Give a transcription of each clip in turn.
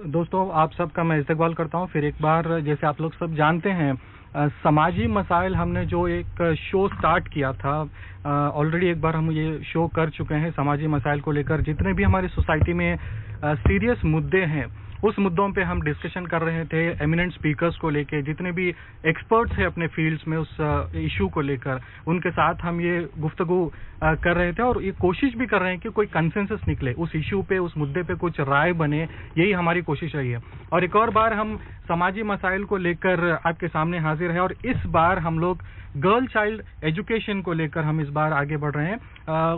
दोस्तों, आप सबका मैं इस्तकबाल करता हूं फिर एक बार। जैसे आप लोग सब जानते हैं, समाजी मसाइल हमने जो एक शो स्टार्ट किया था, ऑलरेडी एक बार हम ये शो कर चुके हैं। समाजी मसाइल को लेकर जितने भी हमारी सोसाइटी में सीरियस मुद्दे हैं, उस मुद्दों पे हम डिस्कशन कर रहे थे एमिनेंट स्पीकर्स को लेके। जितने भी एक्सपर्ट्स हैं अपने फील्ड्स में उस इशू को लेकर, उनके साथ हम ये गुफ्तगू कर रहे थे और ये कोशिश भी कर रहे हैं कि कोई कंसेंसस निकले उस इशू पे, उस मुद्दे पे कुछ राय बने। यही हमारी कोशिश रही है। और एक और बार हम समाजी मसाइल को लेकर आपके सामने हाजिर है और इस बार हम लोग गर्ल चाइल्ड एजुकेशन को लेकर हम इस बार आगे बढ़ रहे हैं,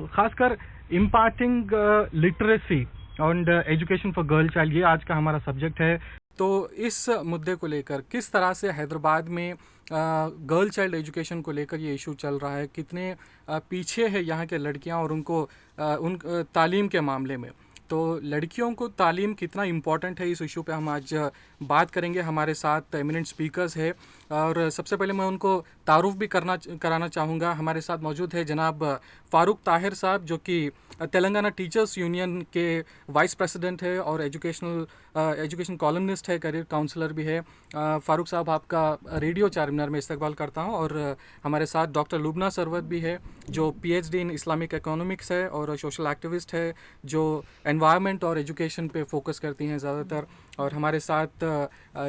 खासकर imparting literacy and education for girl child, ये आज का हमारा सब्जेक्ट है। तो इस मुद्दे को लेकर किस तरह से हैदराबाद में गर्ल चाइल्ड एजुकेशन को लेकर ये इशू चल रहा है, कितने पीछे है यहाँ के लड़कियाँ और उनको उन तालीम के मामले में, तो लड़कियों को तालीम कितना इम्पॉर्टेंट है, इस इशू पे हम आज बात करेंगे। हमारे साथ एमिनेंट स्पीकर्स है और सबसे पहले मैं उनको तारुफ भी कराना चाहूँगा। हमारे साथ मौजूद है जनाब फ़ारूक ताहिर साहब, जो कि तेलंगाना टीचर्स यूनियन के वाइस प्रेसिडेंट है और एजुकेशन कॉलमनिस्ट है, करियर काउंसलर भी है। फ़ारूक साहब, आपका रेडियो चारमीनार में इस्तकबाल करता हूँ। और हमारे साथ डॉक्टर लुबना सरवत भी है, जो PhD इन इस्लामिक इकोनॉमिक्स है और सोशल एक्टिविस्ट है, जो एनवायरनमेंट और एजुकेशन पे फोकस करती हैं ज़्यादातर। और हमारे साथ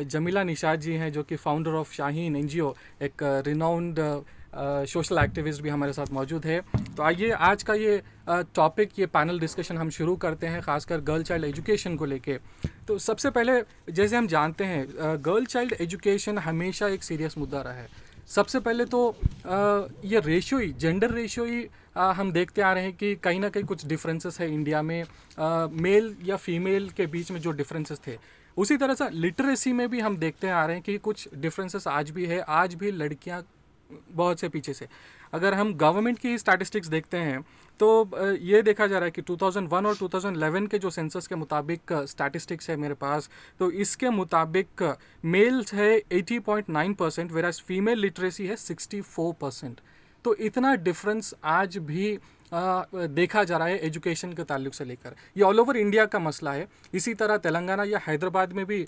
जमीला निशात जी हैं, जो कि फाउंडर ऑफ शाहीन NGO, एक रिनाउंड सोशल एक्टिविस्ट भी हमारे साथ मौजूद है। तो आइए आज का ये टॉपिक, ये पैनल डिस्कशन हम शुरू करते हैं, खासकर गर्ल चाइल्ड एजुकेशन को लेके। तो सबसे पहले, जैसे हम जानते हैं, गर्ल चाइल्ड एजुकेशन हमेशा एक सीरियस मुद्दा रहा है। सबसे पहले तो ये रेशियो ही, जेंडर रेशियो ही हम देखते आ रहे हैं कि कहीं ना कहीं कुछ डिफरेंसेस है इंडिया में, मेल या फीमेल के बीच में जो डिफरेंसेस थे, उसी तरह से लिटरेसी में भी हम देखते आ रहे हैं कि कुछ डिफरेंसेस आज भी है। आज भी लड़कियां बहुत से पीछे से। अगर हम गवर्नमेंट की स्टैटिस्टिक्स देखते हैं तो ये देखा जा रहा है कि 2001 और 2011 के जो सेंसस के मुताबिक स्टैटिस्टिक्स है मेरे पास, तो इसके मुताबिक मेल्स है 80.9%, वेराज फीमेल लिटरेसी है 64%। तो इतना डिफरेंस आज भी देखा जा रहा है एजुकेशन के ताल्लुक से लेकर। ये ऑल ओवर इंडिया का मसला है। इसी तरह तेलंगाना या हैदराबाद में भी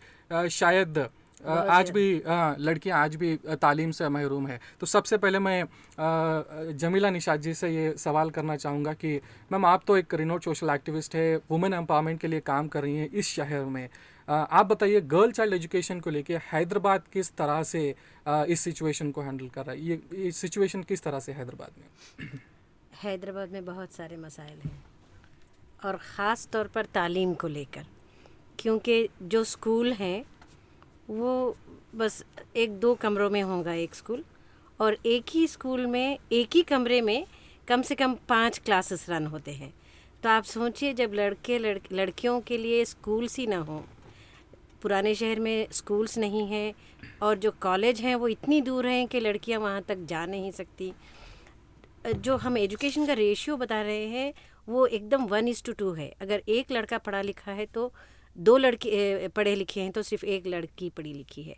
शायद आज भी लड़कियां आज भी तालीम से महरूम है। तो सबसे पहले मैं जमीला निशात जी से ये सवाल करना चाहूँगा कि मैम, आप तो एक रिनोट सोशल एक्टिविस्ट है, वुमेन एम्पावरमेंट के लिए काम कर रही हैं इस शहर में। आप बताइए, गर्ल चाइल्ड एजुकेशन को लेके हैदराबाद किस तरह से इस सिचुएशन को हैंडल कर रहा है? ये सिचुएशन किस तरह से हैदराबाद में? हैदराबाद में बहुत सारे मसाइल हैं और ख़ास तौर पर तालीम को लेकर, क्योंकि जो स्कूल हैं वो बस 1-2 कमरों में होगा एक स्कूल, और एक ही स्कूल में एक ही कमरे में कम से कम 5 क्लासेस रन होते हैं। तो आप सोचिए, जब लड़कियों के लिए स्कूल्स ही ना हो, पुराने शहर में स्कूल्स नहीं हैं और जो कॉलेज हैं वो इतनी दूर हैं कि लड़कियां वहाँ तक जा नहीं सकती। जो हम एजुकेशन का रेशियो बता रहे हैं वो एकदम 1:2 है। अगर एक लड़का पढ़ा लिखा है तो 2 लड़के पढ़े लिखे हैं, तो सिर्फ एक लड़की पढ़ी लिखी है।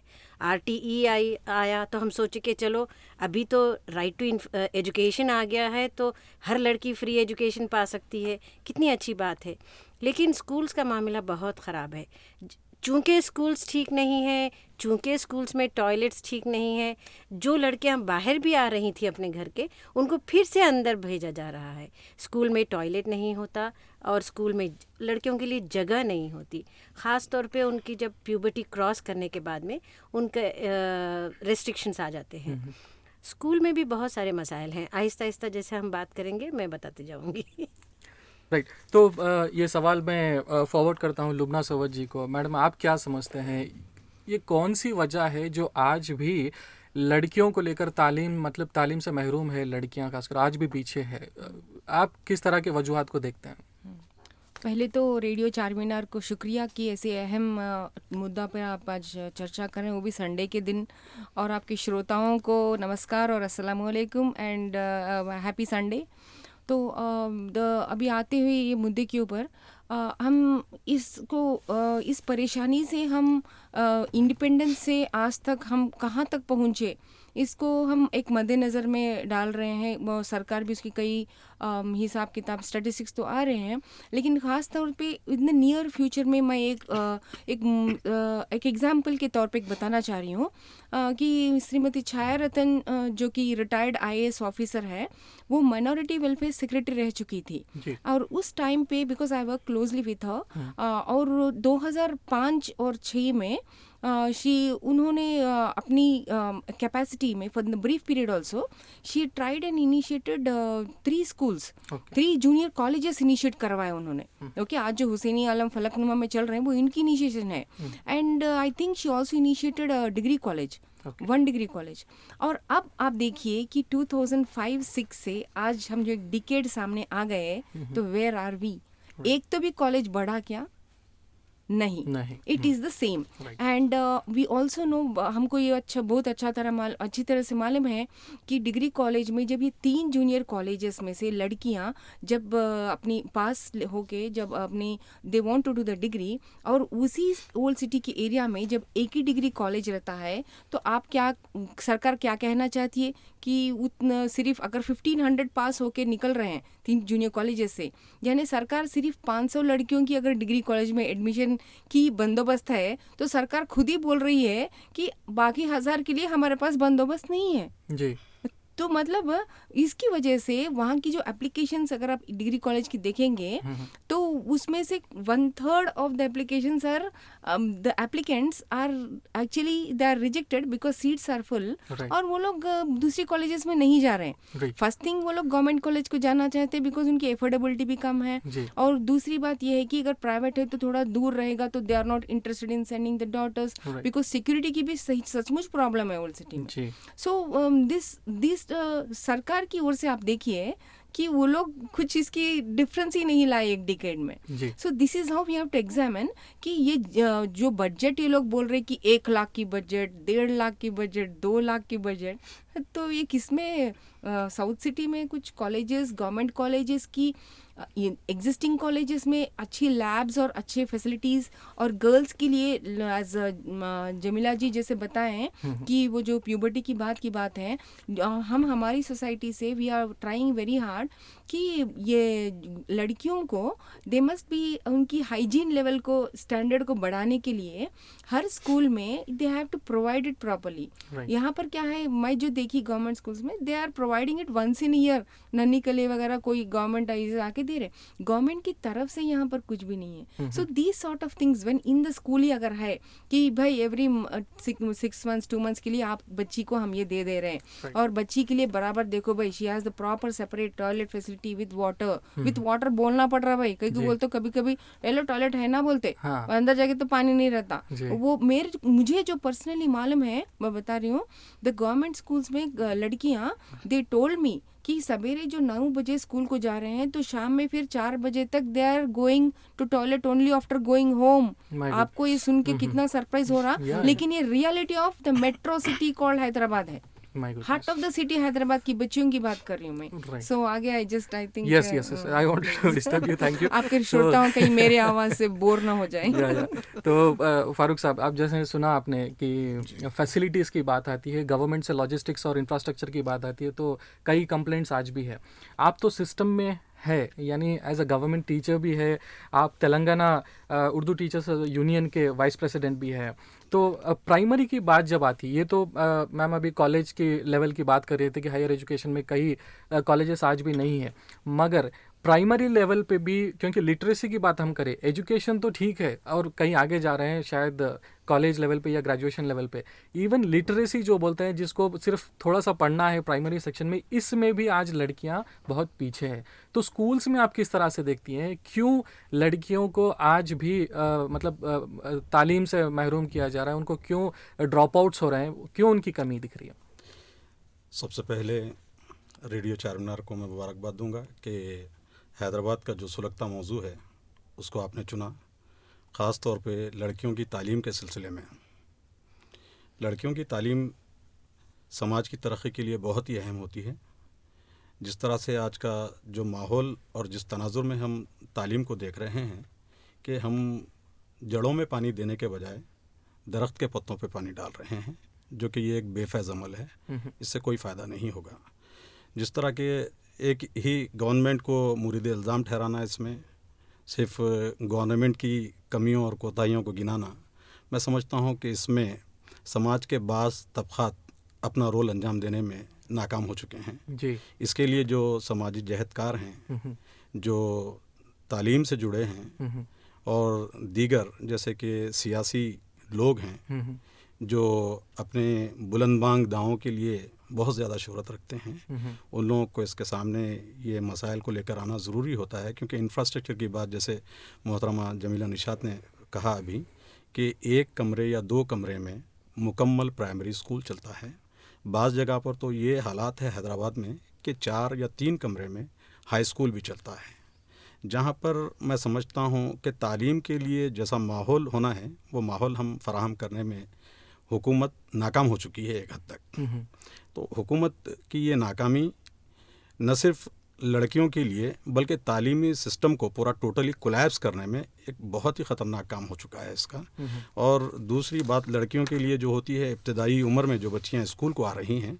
RTE आया तो हम सोचे कि चलो अभी तो राइट टू एजुकेशन आ गया है, तो हर लड़की फ्री एजुकेशन पा सकती है, कितनी अच्छी बात है। लेकिन स्कूल्स का मामला बहुत ख़राब है। चूँकि स्कूल्स ठीक नहीं हैं, चूँकि स्कूल्स में टॉयलेट्स ठीक नहीं हैं, जो लड़कियां बाहर भी आ रही थी अपने घर के, उनको फिर से अंदर भेजा जा रहा है। स्कूल में टॉयलेट नहीं होता और स्कूल में लड़कियों के लिए जगह नहीं होती। ख़ास तौर पे उनकी जब प्यूबर्टी क्रॉस करने के बाद में उनके रेस्ट्रिक्शंस आ जाते हैं। स्कूल में भी बहुत सारे मसाइल हैं। आहिस्ता आहिस्ता जैसे हम बात करेंगे मैं बताती जाऊँगी। राइट। तो ये सवाल मैं फॉरवर्ड करता हूँ लुबना सरवत जी को। मैडम, आप क्या समझते हैं, ये कौन सी वजह है जो आज भी लड़कियों को लेकर तालीम से महरूम है, लड़कियां खासकर आज भी पीछे है? आप किस तरह के वजूहात को देखते हैं? पहले तो रेडियो चारमीनार को शुक्रिया कि ऐसे अहम मुद्दा पर आप आज चर्चा करें, वो भी संडे के दिन। और आपके श्रोताओं को नमस्कार और अस्सलाम वालेकुम एंड हैप्पी संडे। तो अभी आते हुए ये मुद्दे के ऊपर हम इस परेशानी से हम इंडिपेंडेंस से आज तक हम कहाँ तक पहुँचे, इसको हम एक मद्देनज़र में डाल रहे हैं। सरकार भी उसकी कई हिसाब किताब स्टैटिस्टिक्स तो आ रहे हैं, लेकिन ख़ास तौर पे इन नियर फ्यूचर में मैं एक एग्जाम्पल के तौर पे बताना चाह रही हूँ कि श्रीमती छाया रतन जो कि रिटायर्ड IAS ऑफिसर है, वो माइनॉरिटी वेलफेयर सेक्रेटरी रह चुकी थी। और उस टाइम पे because I work closely with her, और 2005 और 6 में उन्होंने अपनी कैपेसिटी में for the brief period also she tried and initiated 3 schools, 3 junior colleges initiate करवाए उन्होंने। ओके, आज जो हुसैनी आलम फलकनुमा में चल रहे हैं वो इनकी इनिशिएशन है। And I think she also initiated degree college, 1 degree college. और अब आप देखिए कि 2005-6 से आज हम जो एक डिकेड सामने आ गए, तो वेयर आर वी? एक तो भी कॉलेज बढ़ा क्या? नहीं, it is the same. And we also know, हमको ये बहुत अच्छी तरह से मालूम है कि डिग्री कॉलेज में जब ये 3 जूनियर कॉलेजेस में से लड़कियां जब अपनी पास होके जब अपनी they want to do the degree, और उसी ओल्ड सिटी के एरिया में जब एक ही डिग्री कॉलेज रहता है, तो आप सरकार क्या कहना चाहती है कि उतना सिर्फ अगर 1500 पास होके निकल रहे हैं 3 जूनियर कॉलेजेस से, यानी सरकार सिर्फ 500 लड़कियों की अगर डिग्री कॉलेज में एडमिशन की बंदोबस्त है, तो सरकार खुद ही बोल रही है कि बाकी 1000 के लिए हमारे पास बंदोबस्त नहीं है जी। तो मतलब इसकी वजह से वहाँ की जो एप्लीकेशंस अगर आप डिग्री कॉलेज की देखेंगे तो उसमें से 1/3 of the applications are the applicants are actually they are rejected because seats are full, और वो लोग दूसरी कॉलेजेस में नहीं जा रहे हैं। फर्स्ट थिंग, वो लोग गवर्नमेंट कॉलेज को जाना चाहते हैं बिकॉज उनकी एफोर्डेबिलिटी भी कम है, और दूसरी बात ये है कि अगर प्राइवेट है तो थोड़ा दूर रहेगा, तो they are not interested in sending the daughters because security की भी सचमुच प्रॉब्लम है ओल्ड सिटी में। सो दिस सरकार की ओर से आप देखिए कि वो लोग कुछ इसकी डिफरेंस ही नहीं लाए एक डिकेड में। So this is how we have to examine कि ये जो बजट ये लोग बोल रहे कि 1 लाख की बजट, 1.5 लाख की बजट, 2 लाख की बजट, तो ये किसमें साउथ सिटी में कुछ कॉलेजेस, गवर्नमेंट कॉलेजेस की एग्जिस्टिंग कॉलेजेस में अच्छी लैब्स और अच्छे फैसिलिटीज़, और गर्ल्स के लिए एज जमीला जी जैसे बताएं कि वो जो प्यूबर्टी की बात है, हम हमारी सोसाइटी से we are trying very hard कि ये लड़कियों को दे मस्ट बी उनकी हाइजीन लेवल को, स्टैंडर्ड को बढ़ाने के लिए हर स्कूल में they have to provide it properly. यहाँ पर क्या है, मैं जो देखी गवर्नमेंट स्कूल्स में they are providing it once in year, नन्ही कले वगैरह कोई गवर्नमेंट आके दे रहे, गवर्नमेंट की तरफ से यहाँ पर कुछ भी नहीं है। So these sort of things when in the school ही अगर है कि भाई एवरी 6 मंथ्स 2 मंथ्स के लिए आप बच्ची को हम ये दे रहे हैं, और बच्ची के लिए बराबर देखो भाई she has the proper separate toilet facility with water बोलना पड़ रहा भाई, कहीं बोलते कभी कभी हेलो टॉयलेट है ना बोलते, अंदर जाके तो पानी नहीं रहता। वो मुझे जो पर्सनली मालूम है मैं बता रही हूँ, द गवर्नमेंट स्कूल्स में लड़कियाँ दे टोल्ड मी कि सवेरे जो 9 बजे स्कूल को जा रहे हैं तो शाम में फिर 4 बजे तक they are going to toilet only after going home. आपको ये सुन के कितना सरप्राइज हो रहा, लेकिन ये reality of the metro city called Hyderabad है, heart of the city Hyderabad की बच्चियों की बात कर रही हूँ मैं। सो आगे I think yes I wanted to disturb you, thank you. आपके श्रोताओं कहीं मेरे आवाज से बोर ना हो जाए। तो फारूक साहब, आप जैसे सुना आपने कि फैसिलिटीज़ की बात आती है, गवर्नमेंट से लॉजिस्टिक्स और इंफ्रास्ट्रक्चर की बात आती है, तो कई कंप्लेंट्स आज भी है। आप तो सिस्टम में है, यानी एज अ गवर्नमेंट टीचर भी है, आप तेलंगाना उर्दू टीचर्स यूनियन के वाइस प्रेसिडेंट भी है। तो प्राइमरी की बात जब आती है, ये तो मैम अभी कॉलेज के लेवल की बात कर रहे थे कि हायर एजुकेशन में कई कॉलेजेस आज भी नहीं है, मगर प्राइमरी लेवल पे भी, क्योंकि लिटरेसी की बात हम करें, एजुकेशन तो ठीक है और कहीं आगे जा रहे हैं शायद कॉलेज लेवल पे या ग्रेजुएशन लेवल पे, इवन लिटरेसी जो बोलते हैं जिसको सिर्फ थोड़ा सा पढ़ना है प्राइमरी सेक्शन में, इसमें भी आज लड़कियां बहुत पीछे हैं। तो स्कूल्स में आप किस तरह से देखती हैं, क्यों लड़कियों को आज भी तालीम से महरूम किया जा रहा है, उनको क्यों ड्रॉप आउट्स हो रहे हैं, क्यों उनकी कमी दिख रही है? सबसे पहले रेडियो चारमीनार को मैं मुबारकबाद दूंगा कि हैदराबाद का जो सुलगता मौजू है उसको आपने चुना, ख़ास तौर पे लड़कियों की तालीम के सिलसिले में। लड़कियों की तालीम समाज की तरक्की के लिए बहुत ही अहम होती है। जिस तरह से आज का जो माहौल और जिस तनाजुर में हम तालीम को देख रहे हैं कि हम जड़ों में पानी देने के बजाय दरख्त के पत्तों पे पानी डाल रहे हैं, जो कि ये एक बेफैज़ अमल है, इससे कोई फ़ायदा नहीं होगा। जिस तरह के एक ही गवर्नमेंट को मुरीद इल्ज़ाम ठहराना, इसमें सिर्फ गवर्नमेंट की कमियों और कोताहियों को गिनाना, मैं समझता हूँ कि इसमें समाज के बाज़ तबक़ात अपना रोल अंजाम देने में नाकाम हो चुके हैं जी। इसके लिए जो समाजी जहदकार हैं, जो तालीम से जुड़े हैं और दीगर जैसे कि सियासी लोग हैं जो अपने बुलंदबांग दावों के लिए बहुत ज़्यादा शोहरत रखते हैं, उन लोगों को इसके सामने ये मसाइल को लेकर आना ज़रूरी होता है। क्योंकि इंफ्रास्ट्रक्चर की बात जैसे मोहतरमा जमीला निशात ने कहा अभी कि 1 कमरे या 2 कमरे में मुकम्मल प्राइमरी स्कूल चलता है। बाज़ जगह पर तो ये हालात है हैदराबाद में कि 4 या 3 कमरे में हाई स्कूल भी चलता है, जहाँ पर मैं समझता हूँ कि तालीम के लिए जैसा माहौल होना है वो माहौल हम फराहम करने में हुकूमत नाकाम हो चुकी है एक हद तक। तो हुकूमत की ये नाकामी न सिर्फ लड़कियों के लिए बल्कि तालीमी सिस्टम को पूरा टोटली कोलैप्स करने में एक बहुत ही ख़तरनाक काम हो चुका है इसका। और दूसरी बात लड़कियों के लिए जो होती है, इब्तदाई उम्र में जो बच्चियां स्कूल को आ रही हैं,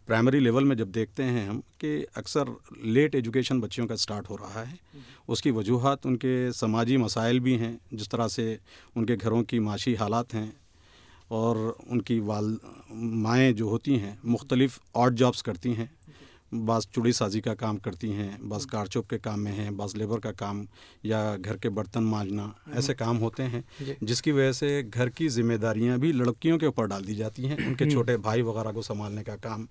प्राइमरी लेवल में जब देखते हैं हम कि अक्सर लेट एजुकेशन बच्चियों का स्टार्ट हो रहा है। उसकी वजूहात उनके समाजी मसाइल भी हैं, जिस तरह से उनके घरों की माशी हालात हैं और उनकी माएँ जो होती हैं मुख्तलिफ़ ऑड जॉब्स करती हैं, बाज़ चूड़ी साजी का काम करती हैं, बाज़ कारचोप के काम में हैं, बाज़ लेबर का काम या घर के बर्तन मांजना, ऐसे काम होते हैं जिसकी वजह से घर की जिम्मेदारियां भी लड़कियों के ऊपर डाल दी जाती हैं। उनके छोटे भाई वगैरह को संभालने का काम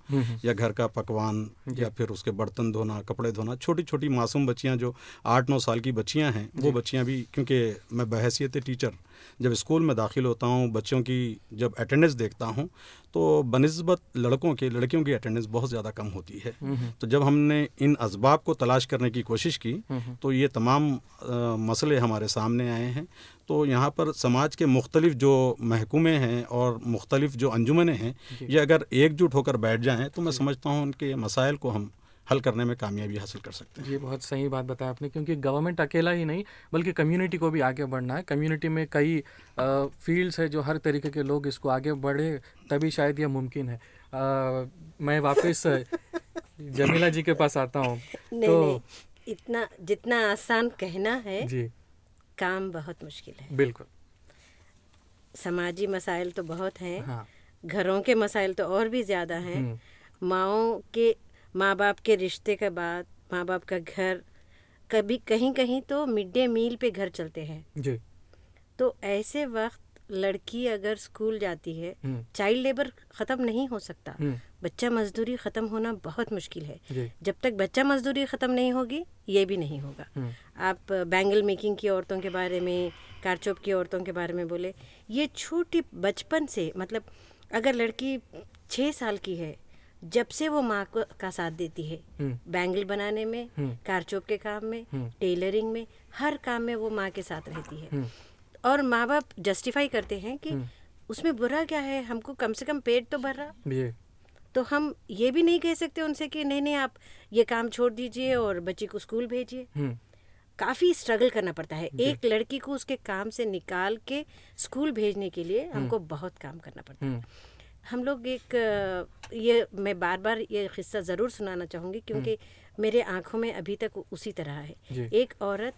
या घर का पकवान या फिर उसके बर्तन धोना, कपड़े धोना। छोटी छोटी मासूम बच्चियाँ जो 8-9 साल की बच्चियाँ हैं, वो बच्चियाँ भी, क्योंकि मैं बहैसियत टीचर जब स्कूल में दाखिल होता हूँ, बच्चों की जब अटेंडेंस देखता हूँ तो बनिस्बत लड़कियों की अटेंडेंस बहुत ज़्यादा कम होती है। तो जब हमने इन असबाब को तलाश करने की कोशिश की तो ये तमाम मसले हमारे सामने आए हैं। तो यहाँ पर समाज के मुख्तलिफ जो महकूमे हैं और मुख्तलिफ जो अंजुमनें हैं, ये अगर एकजुट होकर बैठ जाएँ तो मैं समझता हूँ उनके मसाइल को हम हल करने में कामयाबी हासिल कर सकते हैं। जी, बहुत सही बात बताया आपने, क्योंकि गवर्नमेंट अकेला ही नहीं बल्कि कम्युनिटी को भी आगे बढ़ना है। कम्युनिटी में कई फील्ड्स है जो हर तरीके के लोग इसको आगे बढ़े तभी शायद यह मुमकिन है। मैं वापस जमीला जी के पास आता हूँ। नहीं, इतना जितना आसान कहना है जी, काम बहुत मुश्किल है। बिल्कुल। समाजी मसाइल तो बहुत हैं, हाँ। घरों के मसाइल तो और भी ज़्यादा हैं। माँ बाप के रिश्ते के बाद माँ बाप का घर, कभी कहीं कहीं तो मिड डे मील पे घर चलते हैं जी। तो ऐसे वक्त लड़की अगर स्कूल जाती है, चाइल्ड लेबर ख़त्म नहीं हो सकता, बच्चा मजदूरी ख़त्म होना बहुत मुश्किल है। जब तक बच्चा मजदूरी ख़त्म नहीं होगी ये भी नहीं होगा। आप बैंगल मेकिंग की औरतों के बारे में, कारचोप की औरतों के बारे में बोले, ये छोटी बचपन से, मतलब अगर लड़की 6 साल की है, जब से वो माँ का साथ देती है बैंगल बनाने में, कारचोप के काम में, टेलरिंग में, हर काम में वो माँ के साथ रहती है। और माँ बाप जस्टिफाई करते हैं कि उसमें बुरा क्या है, हमको कम से कम पेट तो भर रहा। तो हम ये भी नहीं कह सकते उनसे कि नहीं आप ये काम छोड़ दीजिए और बच्ची को स्कूल भेजिए। काफ़ी स्ट्रगल करना पड़ता है। एक लड़की को उसके काम से निकाल के स्कूल भेजने के लिए हमको बहुत काम करना पड़ता है। हम लोग ये मैं बार बार ये किस्सा ज़रूर सुनाना चाहूँगी क्योंकि मेरे आँखों में अभी तक उसी तरह है। एक औरत,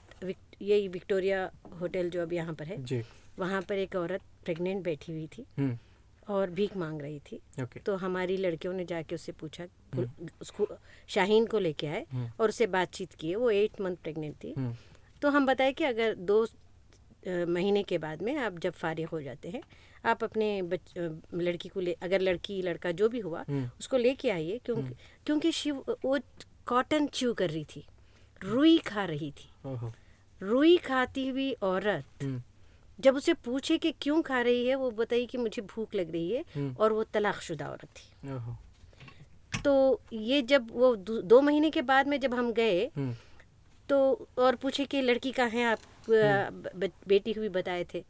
ये विक्टोरिया होटल जो अब यहाँ पर है, वहाँ पर एक औरत प्रेग्नेंट बैठी हुई थी और भीख मांग रही थी। तो हमारी लड़कियों ने जाके उससे पूछा, उसको शाहीन को लेके आए और उससे बातचीत की। वो 8 मंथ प्रेग्नेंट थी। तो हम बताए कि अगर 2 महीने के बाद में आप जब फारिग हो जाते हैं, आप अपने लड़की को अगर लड़की लड़का जो भी हुआ उसको लेके आइए, क्योंकि वो कॉटन च्यू कर रही थी, रुई खा रही थी। रुई खाती हुई औरत जब उसे पूछे कि क्यों खा रही है, वो बताई कि मुझे भूख लग रही है, और वो तलाकशुदा औरत थी। तो ये जब वो 2 महीने के बाद में जब हम गए तो और पूछे कि लड़की कहाँ है, आप बेटी हुई बताए थे,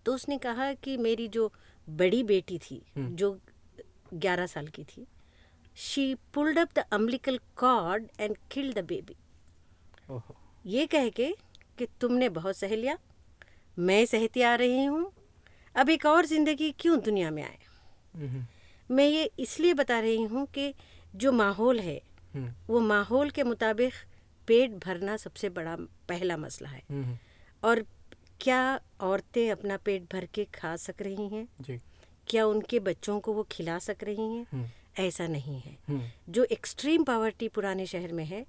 तो उसने कहा कि मेरी जो बड़ी बेटी थी जो 11 साल की थी, she pulled up the umbilical cord and killed the baby. ये कह के कि तुमने बहुत सह लिया, मैं सहती आ रही हूँ, अब एक और ज़िंदगी क्यों दुनिया में आए। मैं ये इसलिए बता रही हूँ कि जो माहौल है वो माहौल के मुताबिक पेट भरना सबसे बड़ा पहला मसला है। और क्या औरतें अपना पेट भर के खा सक रही हैं जी। क्या उनके बच्चों को वो खिला सक रही हैं? ऐसा नहीं है। जो एक्सट्रीम पॉवर्टी पुराने शहर में है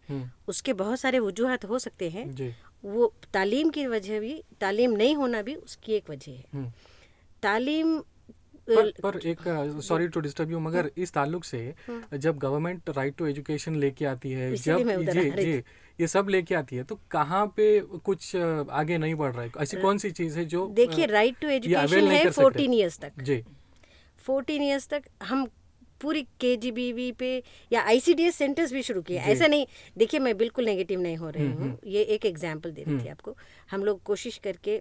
उसके बहुत सारे वजूहात हो सकते हैं जी। वो तालीम की वजह भी, तालीम नहीं होना भी उसकी एक वजह है। तालीम पर एक सॉरी टू डिस्टर्ब यू, मगर इस ताल्लुक से जब गवर्नमेंट राइट टू एजुकेशन लेके आती है, इसीलिए मैं उधर आ रही जी ये सब लेके आती है, तो कहाँ पे कुछ आगे नहीं बढ़ रहा है? ऐसी कौन सी चीज है जो देखिए राइट टू ये एजुकेशन avail नहीं है कर सकते? 14 ईयर्स तक। जी 14 ईयर्स तक हम पूरी केजीबीवी पे या आईसीडीएस सेंटर्स भी शुरू किए। ऐसा नहीं, देखिए मैं बिल्कुल नेगेटिव नहीं हो रही हूँ, ये एक एग्जांपल दे रही थी आपको। हम लोग कोशिश करके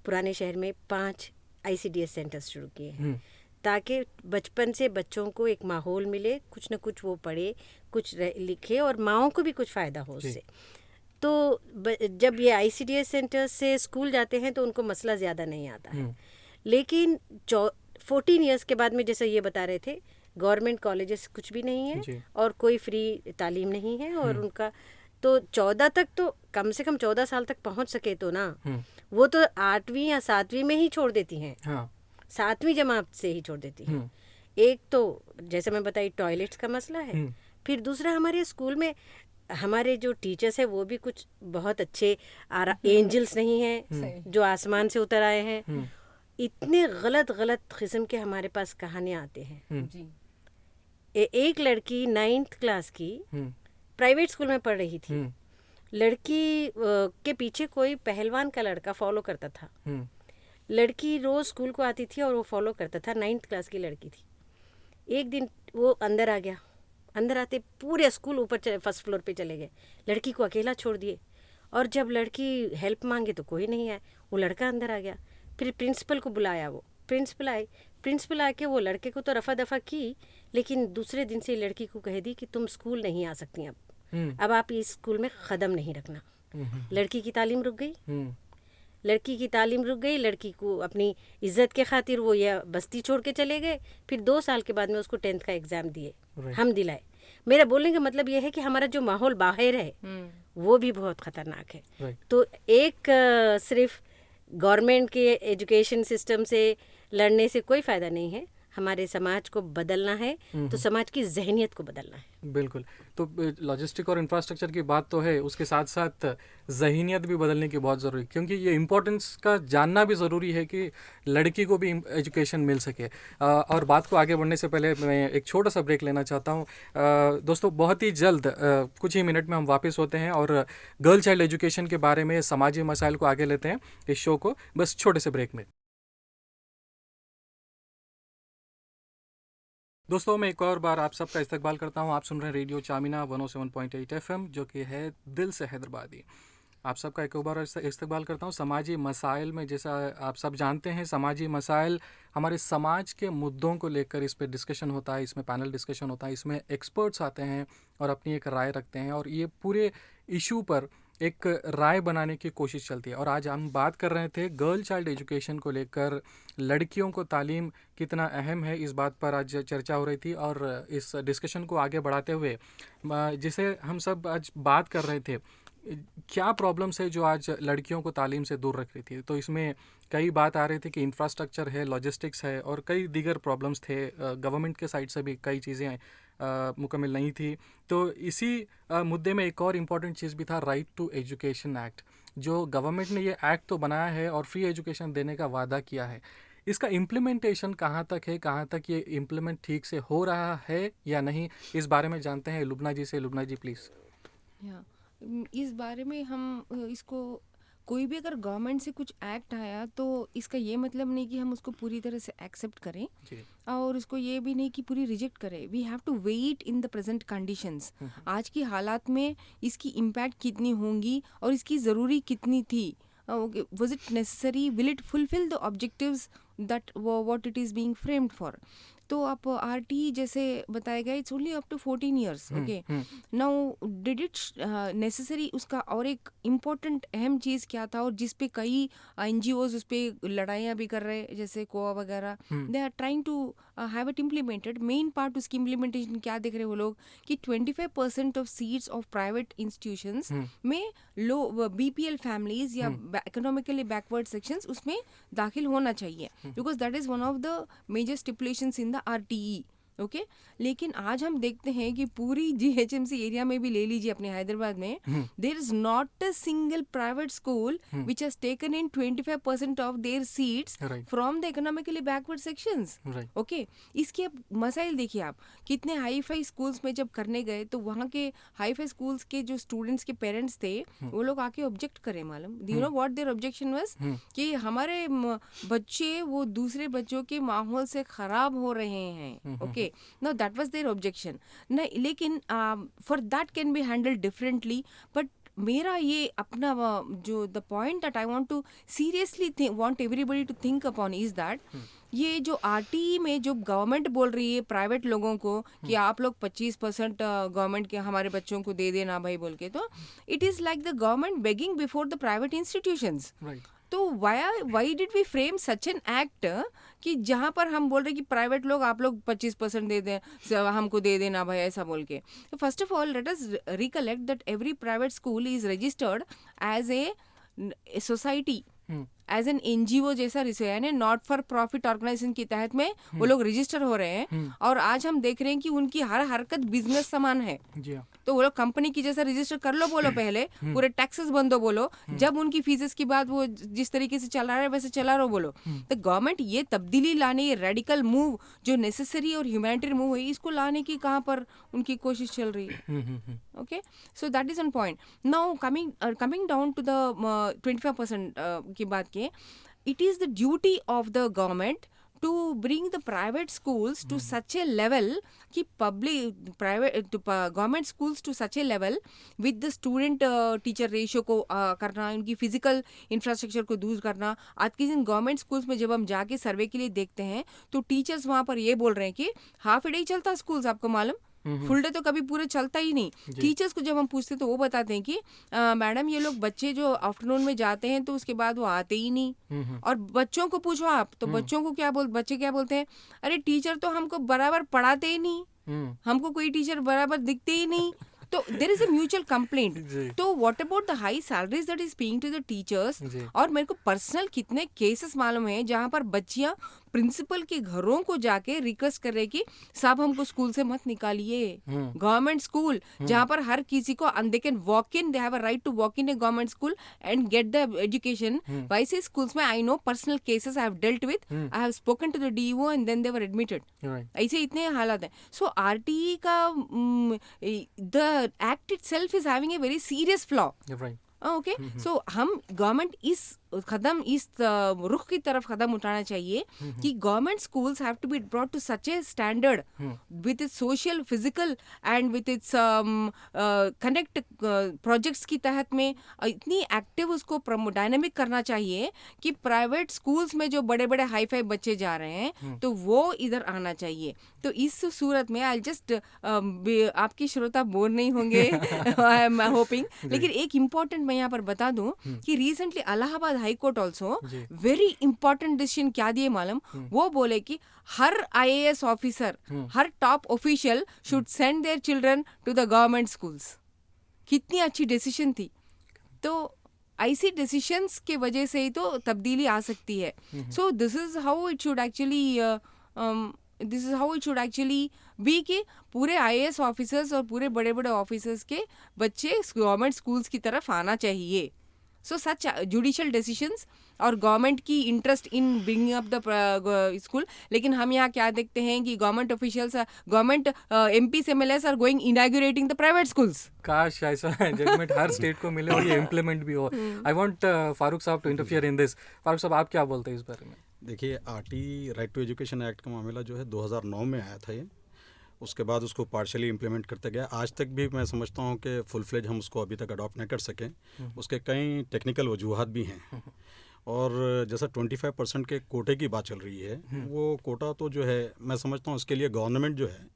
पुराने शहर में 5 आईसीडीएस सेंटर्स शुरू किए हैं ताकि बचपन से बच्चों को एक माहौल मिले, कुछ न कुछ वो पढ़े, कुछ लिखे और माओं को भी कुछ फ़ायदा हो उससे। तो जब ये आईसीडीएस सेंटर्स से स्कूल जाते हैं तो उनको मसला ज़्यादा नहीं आता है। लेकिन 14 ईयर्स के बाद में, जैसे ये बता रहे थे, गवर्नमेंट कॉलेजेस कुछ भी नहीं है और कोई फ्री तालीम नहीं है और उनका तो 14 तक तो कम से कम 14 साल तक पहुंच सके तो ना, वो तो 8वीं या 7वीं में ही छोड़ देती हैं। 7वीं जमात से ही छोड़ देती हैं। एक तो जैसे मैं बताई टॉयलेट्स का मसला है, फिर दूसरा हमारे स्कूल में हमारे जो टीचर्स हैं वो भी कुछ बहुत अच्छे एंजल्स नहीं हैं जो आसमान से उतर आए हैं। इतने गलत किस्म के हमारे पास कहानियाँ आते हैं। एक लड़की 9th क्लास की प्राइवेट स्कूल में पढ़ रही थी। लड़की के पीछे कोई पहलवान का लड़का फॉलो करता था। लड़की रोज स्कूल को आती थी और वो फॉलो करता था। 9th क्लास की लड़की थी। एक दिन वो अंदर आ गया। अंदर आते पूरे स्कूल ऊपर फर्स्ट फ्लोर पे चले गए, लड़की को अकेला छोड़ दिए। और जब लड़की हेल्प मांगे तो कोई नहीं आया, वो लड़का अंदर आ गया। फिर प्रिंसिपल को बुलाया, वो प्रिंसिपल आके वो लड़के को तो रफा दफा की, लेकिन दूसरे दिन से लड़की को कह दी कि तुम स्कूल नहीं आ सकती अब आप इस स्कूल में कदम नहीं रखना। लड़की की तालीम रुक गई। लड़की को अपनी इज्जत के खातिर वो यह बस्ती छोड़ के चले गए। फिर 2 साल के बाद में उसको 10th का एग्ज़ाम दिए, हम दिलाए। मेरा बोलने का मतलब यह है कि हमारा जो माहौल बाहर है वो भी बहुत ख़तरनाक है। तो एक सिर्फ गवर्नमेंट के एजुकेशन सिस्टम से लड़ने से कोई फ़ायदा नहीं है। हमारे समाज को बदलना है तो समाज की जहनियत को बदलना है। बिल्कुल। तो लॉजिस्टिक और इंफ्रास्ट्रक्चर की बात तो है, उसके साथ साथ जहनियत भी बदलने की बहुत ज़रूरी है, क्योंकि ये इम्पोर्टेंस का जानना भी ज़रूरी है कि लड़की को भी एजुकेशन मिल सके। और बात को आगे बढ़ने से पहले मैं एक छोटा सा ब्रेक लेना चाहता हूँ। दोस्तों बहुत ही जल्द कुछ ही मिनट में हम वापस होते हैं और गर्ल चाइल्ड एजुकेशन के बारे में, समाजी मसाइल को आगे लेते हैं इस शो को, बस छोटे से ब्रेक में। दोस्तों मैं एक और बार आप सबका इस्तकबाल करता हूं। आप सुन रहे हैं रेडियो चामिना 107.8 FM, जो कि है दिल से हैदराबादी। आप सबका एक और बार इस्तकबाल करता हूं। समाजी मसाइल में, जैसा आप सब जानते हैं, समाजी मसाइल हमारे समाज के मुद्दों को लेकर इस पर डिस्कशन होता है, इसमें पैनल डिस्कशन होता है, इसमें एक्सपर्ट्स आते हैं और अपनी एक राय रखते हैं और ये पूरे इशू पर एक राय बनाने की कोशिश चलती है। और आज हम बात कर रहे थे गर्ल चाइल्ड एजुकेशन को लेकर, लड़कियों को तालीम कितना अहम है, इस बात पर आज चर्चा हो रही थी। और इस डिस्कशन को आगे बढ़ाते हुए जिसे हम सब आज बात कर रहे थे, क्या प्रॉब्लम्स है जो आज लड़कियों को तालीम से दूर रख रही थी, तो इसमें कई बात आ रही थी कि इंफ्रास्ट्रक्चर है, लॉजिस्टिक्स है और कई दीगर प्रॉब्लम्स थे। गवर्नमेंट के साइड से भी कई चीज़ें मुकम्मल नहीं थी। तो इसी मुद्दे में एक और इम्पॉर्टेंट चीज़ भी था, राइट टू एजुकेशन एक्ट। जो गवर्नमेंट ने ये एक्ट तो बनाया है और फ्री एजुकेशन देने का वादा किया है, इसका इम्प्लीमेंटेशन कहाँ तक है, कहाँ तक ये इम्प्लीमेंट ठीक से हो रहा है या नहीं, इस बारे में जानते हैं लुबना जी से। लुबना जी प्लीज़। इस बारे में हम इसको, कोई भी अगर गवर्नमेंट से कुछ एक्ट आया तो इसका ये मतलब नहीं कि हम उसको पूरी तरह से एक्सेप्ट करें और उसको ये भी नहीं कि पूरी रिजेक्ट करें। We have to wait in the present conditions. आज की हालात में इसकी इम्पैक्ट कितनी होंगी और इसकी ज़रूरी कितनी थी। Was it necessary? Will it fulfill the objectives that what it is being framed for? तो आप RT जैसे बताया गया it's only up to 14 years. Okay, now did it necessary, उसका और एक इम्पोर्टेंट अहम चीज़ क्या था और जिस पे कई NGOs उस पे लड़ाइयाँ भी कर रहे हैं जैसे कोआ वगैरह, they are trying to have it implemented. Main part उसकी इम्प्लीमेंटेशन क्या देख रहे हैं वो लोग कि 25% of seats of private institutions में लो BPL फैमिलीज या इकोनॉमिकली बैकवर्ड सेक्शंस उसमें दाखिल होना चाहिए, because that is one of the major stipulations in the RTE. Okay, लेकिन आज हम देखते हैं कि पूरी GHMC एरिया में भी ले लीजिए अपने हैदराबाद में, there is not a single private school which has taken in 25% of their seats from the economically backward sections. Okay, इसके अब मसाइल देखिए आप, कितने हाई फाई स्कूल्स में जब करने गए तो वहाँ के हाई फाई स्कूल्स के जो स्टूडेंट्स के पेरेंट्स थे वो लोग आके ऑब्जेक्ट करें. मालूम, do you know what their objection was? कि हमारे बच्चे वो दूसरे बच्चों के माहौल से खराब हो रहे हैं. Okay, no, that was their objection. नहीं, लेकिन for that can be handled differently. But मेरा ये अपना जो the point that I want to seriously want everybody to think upon is that ये जो RTE में जो गवर्नमेंट बोल रही है प्राइवेट लोगों को कि आप लोग 25% गवर्नमेंट के हमारे बच्चों को दे देना भाई बोल के, तो it is like the government begging before the private institutions. तो why did we frame such an act कि जहाँ पर हम बोल रहे कि प्राइवेट लोग आप लोग 25% दे दें, हमको दे देना भाई ऐसा बोल के. तो first of all let us recollect that every private school is registered as a society, as an NGO जैसा यानी नॉट फॉर प्रॉफिट ऑर्गेनाइजेशन के तहत में वो लोग रजिस्टर हो रहे हैं. और आज हम देख रहे हैं कि उनकी हर हरकत बिजनेस समान है. तो वो लोग कंपनी की जैसा रजिस्टर कर लो बोलो, पहले पूरे टैक्सेस बंद हो बोलो, जब उनकी फीसेस की बात वो जिस तरीके से चला रहा है वैसे चला रहो बोलो. तो गवर्नमेंट ये तब्दीली लाने, ये रेडिकल मूव जो नेसेसरी और ह्यूमैनिटेरियन मूव है, इसको लाने की कहाँ पर उनकी कोशिश चल रही है. Okay, so that is one point. Now coming down to the 25% की बात की, it is the duty of the government to bring the private schools to such a level कि government schools to such a level with the student teacher ratio को करना, उनकी physical infrastructure को दूर करना. आज के दिन गवर्नमेंट स्कूल्स में जब हम जाके सर्वे के लिए देखते हैं तो टीचर्स वहाँ पर ये बोल रहे हैं कि हाफ ए डे ही चलता स्कूल्स, आपको मालूम, फुल डे तो कभी पूरे चलता ही नहीं. टीचर्स को जब हम पूछते तो वो बताते हैं कि मैडम ये लोग बच्चे जो आफ्टरनून में जाते हैं तो उसके बाद वो आते ही नहीं. और बच्चों को पूछो आप तो बच्चों को बच्चे क्या बोलते हैं, अरे टीचर तो हमको बराबर पढ़ाते ही नहीं, हमको कोई टीचर बराबर दिखते ही नहीं. तो there is a mutual complaint. तो what about the high salaries that is paying to the teachers. और मेरे को पर्सनल कितने केसेस मालूम है जहाँ पर बच्चियाँ प्रिंसिपल के घरों को जाके रिक्वेस्ट कर रहे कि साहब हमको स्कूल से मत निकालिए. गवर्नमेंट स्कूल जहाँ पर हर किसी को they can walk in, they have a right to walk in a government school and get the education. वैसे स्कूल्स में I know personal cases I have dealt with, I have spoken to the DO and then they were admitted. ऐसे इतने हालात हैं. So RTE का the act itself is having a very serious flaw. Okay, so हम government इस रुख की तरफ कदम उठाना चाहिए कि government schools have to be brought to such a standard with its social, physical and with its connect projects की तहत में इतनी एक्टिव उसको डायनेमिक करना चाहिए कि प्राइवेट स्कूल्स में जो बड़े बड़े हाई फाई बच्चे जा रहे हैं तो वो इधर आना चाहिए. तो इस सूरत में आई जस्ट आपकी श्रोता बोर नहीं होंगे आई एम होपिंग. लेकिन एक इम्पॉर्टेंट मैं यहाँ पर बता दूं कि recently Allahabad high court also very important decision क्या दिए मालूम, वो बोले कि हर IAS ऑफिसर, हर top official should send their children to the government schools. कितनी अच्छी डिसीजन थी. तो ऐसी डिसीजंस के वजह से ही तो तब्दीली आ सकती है. So this is how it should actually be कि पूरे IAS ऑफिसर्स और पूरे बड़े बड़े ऑफिसर्स के बच्चे गवर्नमेंट स्कूल्स की तरफ आना चाहिए. सो सच जुडिशियल डिसीजंस और गवर्नमेंट की interest in bringing up the school. लेकिन हम यहाँ क्या देखते हैं कि government officials, government MPs MLAs are going inaugurating the private schools. काश ऐसा जजमेंट हर स्टेट को मिले और ये इम्प्लीमेंट भी हो. आई want Farooq sahab to interfere in this. Farooq sahab आप क्या बोलते हैं इस बारे में? देखिए, RTE right to education act का मामला जो है 2009 में आया था ये. उसके बाद उसको पार्शली इम्प्लीमेंट करते गया. आज तक भी मैं समझता हूँ कि फुल फ्लेज हम उसको अभी तक अडॉप्ट नहीं कर सकें. उसके कई टेक्निकल वजूहात भी हैं. और जैसा 25% के कोटे की बात चल रही है, वो कोटा तो जो है मैं समझता हूँ उसके लिए गवर्नमेंट जो है,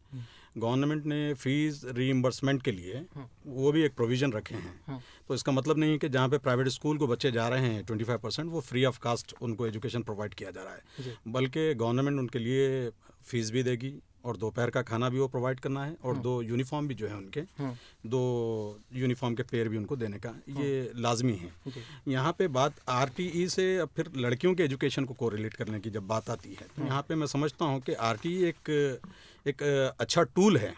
गवर्नमेंट ने फीस रीइंबर्समेंट के लिए वो भी एक प्रोविज़न रखे हैं। तो इसका मतलब नहीं है कि जहाँ पे प्राइवेट स्कूल को बच्चे जा रहे हैं 25% वो फ्री ऑफ कास्ट उनको एजुकेशन प्रोवाइड किया जा रहा है, बल्कि गवर्नमेंट उनके लिए फ़ीस भी देगी और दोपहर का खाना भी वो प्रोवाइड करना है और 2 यूनिफॉर्म भी जो है उनके 2 यूनिफॉर्म के पेयर भी उनको देने का ये लाजमी है। यहाँ पे बात आरटीई से अब फिर लड़कियों के एजुकेशन को कोरिलेट करने की जब बात आती है तो यहाँ पे मैं समझता हूँ कि आरटीई एक अच्छा टूल है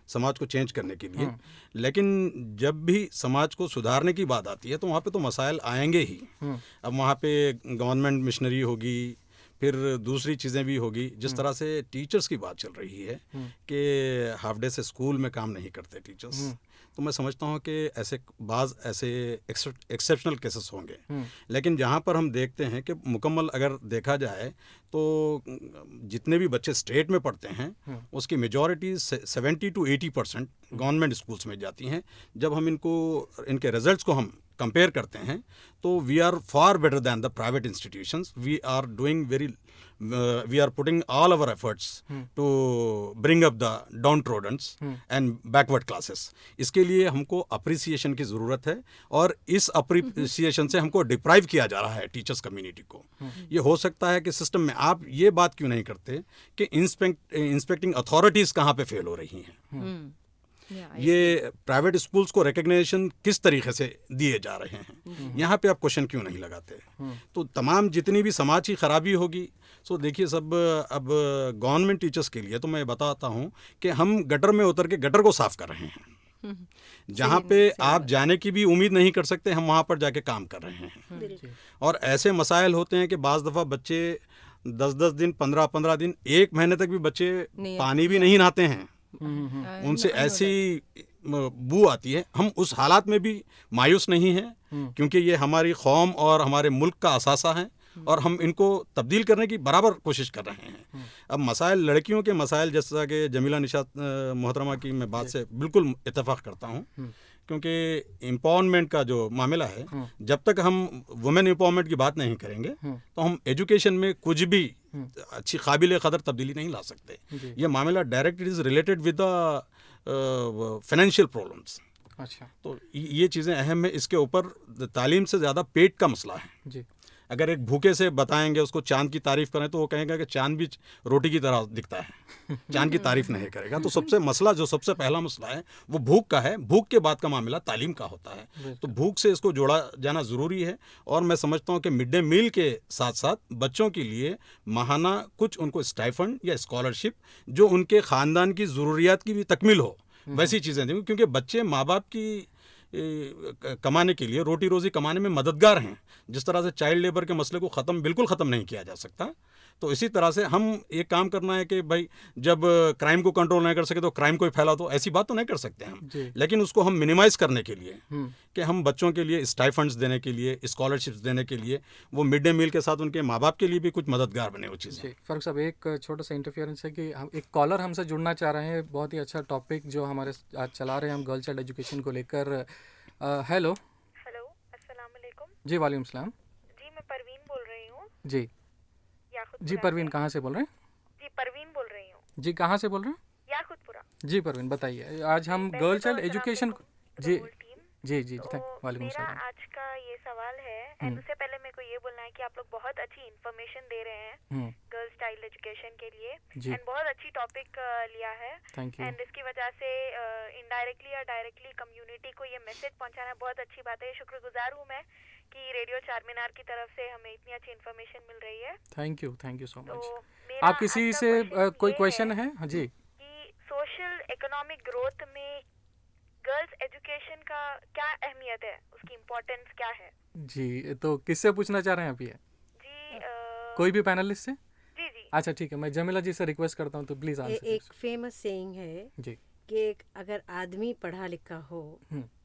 समाज को चेंज करने के लिए, लेकिन जब भी समाज को सुधारने की बात आती है तो वहाँ पे तो मसाइल आएंगे ही। अब वहाँ पे गवर्नमेंट मिशनरी होगी, फिर दूसरी चीज़ें भी होगी। जिस तरह से टीचर्स की बात चल रही है कि हाफ डे से स्कूल में काम नहीं करते टीचर्स, तो मैं समझता हूँ कि ऐसे एक्सेप्शनल केसेस होंगे, लेकिन जहाँ पर हम देखते हैं कि मुकम्मल अगर देखा जाए तो जितने भी बच्चे स्टेट में पढ़ते हैं उसकी मेजॉरिटी 70 to 80% गवर्नमेंट स्कूल्स में जाती हैं। जब हम इनके रिजल्ट्स को हम कंपेयर करते हैं तो we are far better than the private institutions. We are doing we are putting all our efforts to bring up the downtrodden and backward classes. इसके लिए हमको अप्रिसिएशन की ज़रूरत है और इस अप्रिसिएशन से हमको डिप्राइव किया जा रहा है टीचर्स कम्युनिटी को। ये हो सकता है कि सिस्टम में आप ये बात क्यों नहीं करते कि इंस्पेक्टिंग अथॉरिटीज़ कहाँ पे फेल हो रही हैं, ये प्राइवेट स्कूल्स को रिकग्निशन किस तरीके से दिए जा रहे हैं, यहाँ पे आप क्वेश्चन क्यों नहीं लगाते। तो तमाम जितनी भी समाज की खराबी होगी, सो देखिए सब अब गवर्नमेंट टीचर्स के लिए तो मैं बताता हूँ कि हम गटर में उतर के गटर को साफ कर रहे हैं। जहाँ पे आप जाने की भी उम्मीद नहीं कर सकते, हम वहाँ पर जाके काम कर रहे हैं। और ऐसे मसाइल होते हैं कि बाज़ दफ़ा बच्चे 10-10 दिन 15-15 दिन 1 महीने तक भी बच्चे पानी भी नहीं नहाते हैं, उनसे ऐसी बू आती है। हम उस हालात में भी मायूस नहीं हैं, क्योंकि ये हमारी कौम और हमारे मुल्क का असासा है और हम इनको तब्दील करने की बराबर कोशिश कर रहे हैं। अब मसाइल, लड़कियों के मसाइल, जैसा कि जमीला निशात मोहतरमा की मैं बात से बिल्कुल इत्तेफाक करता हूँ, क्योंकि एम्पावरमेंट का जो मामला है, जब तक हम वुमेन एम्पावरमेंट की बात नहीं करेंगे तो हम एजुकेशन में कुछ भी अच्छी काबिल कदर तब्दीली नहीं ला सकते। ये मामला direct is related with the financial problems. अच्छा, तो ये चीज़ें अहम है। इसके ऊपर तालीम से ज़्यादा पेट का मसला है जी। अगर एक भूखे से बताएंगे उसको चांद की तारीफ करें तो वो कहेगा कि चांद भी रोटी की तरह दिखता है, चांद की तारीफ नहीं करेगा। तो सबसे पहला मसला है वो भूख का है। भूख के बाद का मामला तालीम का होता है, तो भूख से इसको जोड़ा जाना ज़रूरी है। और मैं समझता हूँ कि मिड डे मील के साथ साथ बच्चों के लिए माहाना कुछ उनको स्टाइफंड या स्कॉलरशिप जो उनके ख़ानदान की ज़रूरियात की भी तकमील हो, वैसी चीज़ें दें, क्योंकि बच्चे माँ बाप की कमाने के लिए, रोटी रोज़ी कमाने में मददगार हैं। जिस तरह से चाइल्ड लेबर के मसले को बिल्कुल ख़त्म नहीं किया जा सकता, तो इसी तरह से हम एक काम करना है कि भाई जब क्राइम को कंट्रोल नहीं कर सके तो क्राइम को ही फैला दो, ऐसी बात तो नहीं कर सकते हम, लेकिन उसको हम मिनिमाइज़ करने के लिए कि हम बच्चों के लिए स्टाइफंड्स देने के लिए, स्कॉलरशिप्स देने के लिए, वो मिड डे मील के साथ उनके माँ बाप के लिए भी कुछ मददगार बने वो चीज़ें। फारूक साहब, एक छोटा सा इंटरफेरेंस है कि हम एक कॉलर हमसे जुड़ना चाह रहे हैं। बहुत ही अच्छा टॉपिक जो हमारे आज चला रहे हैं हम गर्ल चाइल्ड एजुकेशन को लेकर। हेलो अस्सलाम वालेकुम। जी वालेकुम सलाम। जी मैं परवीन बोल रही हूँ। जी जी परवीन, कहाँ से बोल रहे हैं? जी परवीन बोल रही हूँ। जी कहाँ से बोल रहे हैं? याकुतपुरा। जी परवीन बताइए, आज हम गर्ल चाइल्ड एजुकेशन जी जी जी वालेकुम सलाम। मेरा आज का ये सवाल है, एंड उससे पहले मेरे को ये बोलना है कि आप लोग बहुत अच्छी इन्फॉर्मेशन दे रहे हैं गर्ल्स चाइल्ड एजुकेशन के लिए, एंड बहुत अच्छी टॉपिक लिया है। Thank you. एंड इसकी वजह से इनडायरेक्टली या डायरेक्टली कम्युनिटी को ये मैसेज पहुंचाना बहुत अच्छी बात है। शुक्रगुजार हूँ मैं कि रेडियो चारमीनार की तरफ से हमें इतनी अच्छी इन्फॉर्मेशन मिल रही है। Thank you so much. तो आप किसी से कोई क्वेश्चन है? हाँ जी। कि सोशल इकोनॉमिक ग्रोथ में गर्ल्स एजुकेशन का क्या अहमियत है, उसकी इम्पोर्टेंस क्या है? जी, तो किससे पूछना चाह रहे हैं आप ये? जी कोई भी पैनलिस्ट से? जी जी। अच्छा ठीक है, मैं जमीला जी से रिक्वेस्ट करता हूँ तो प्लीज आंसर। एक फेमस सेइंग है जी कि अगर आदमी पढ़ा लिखा हो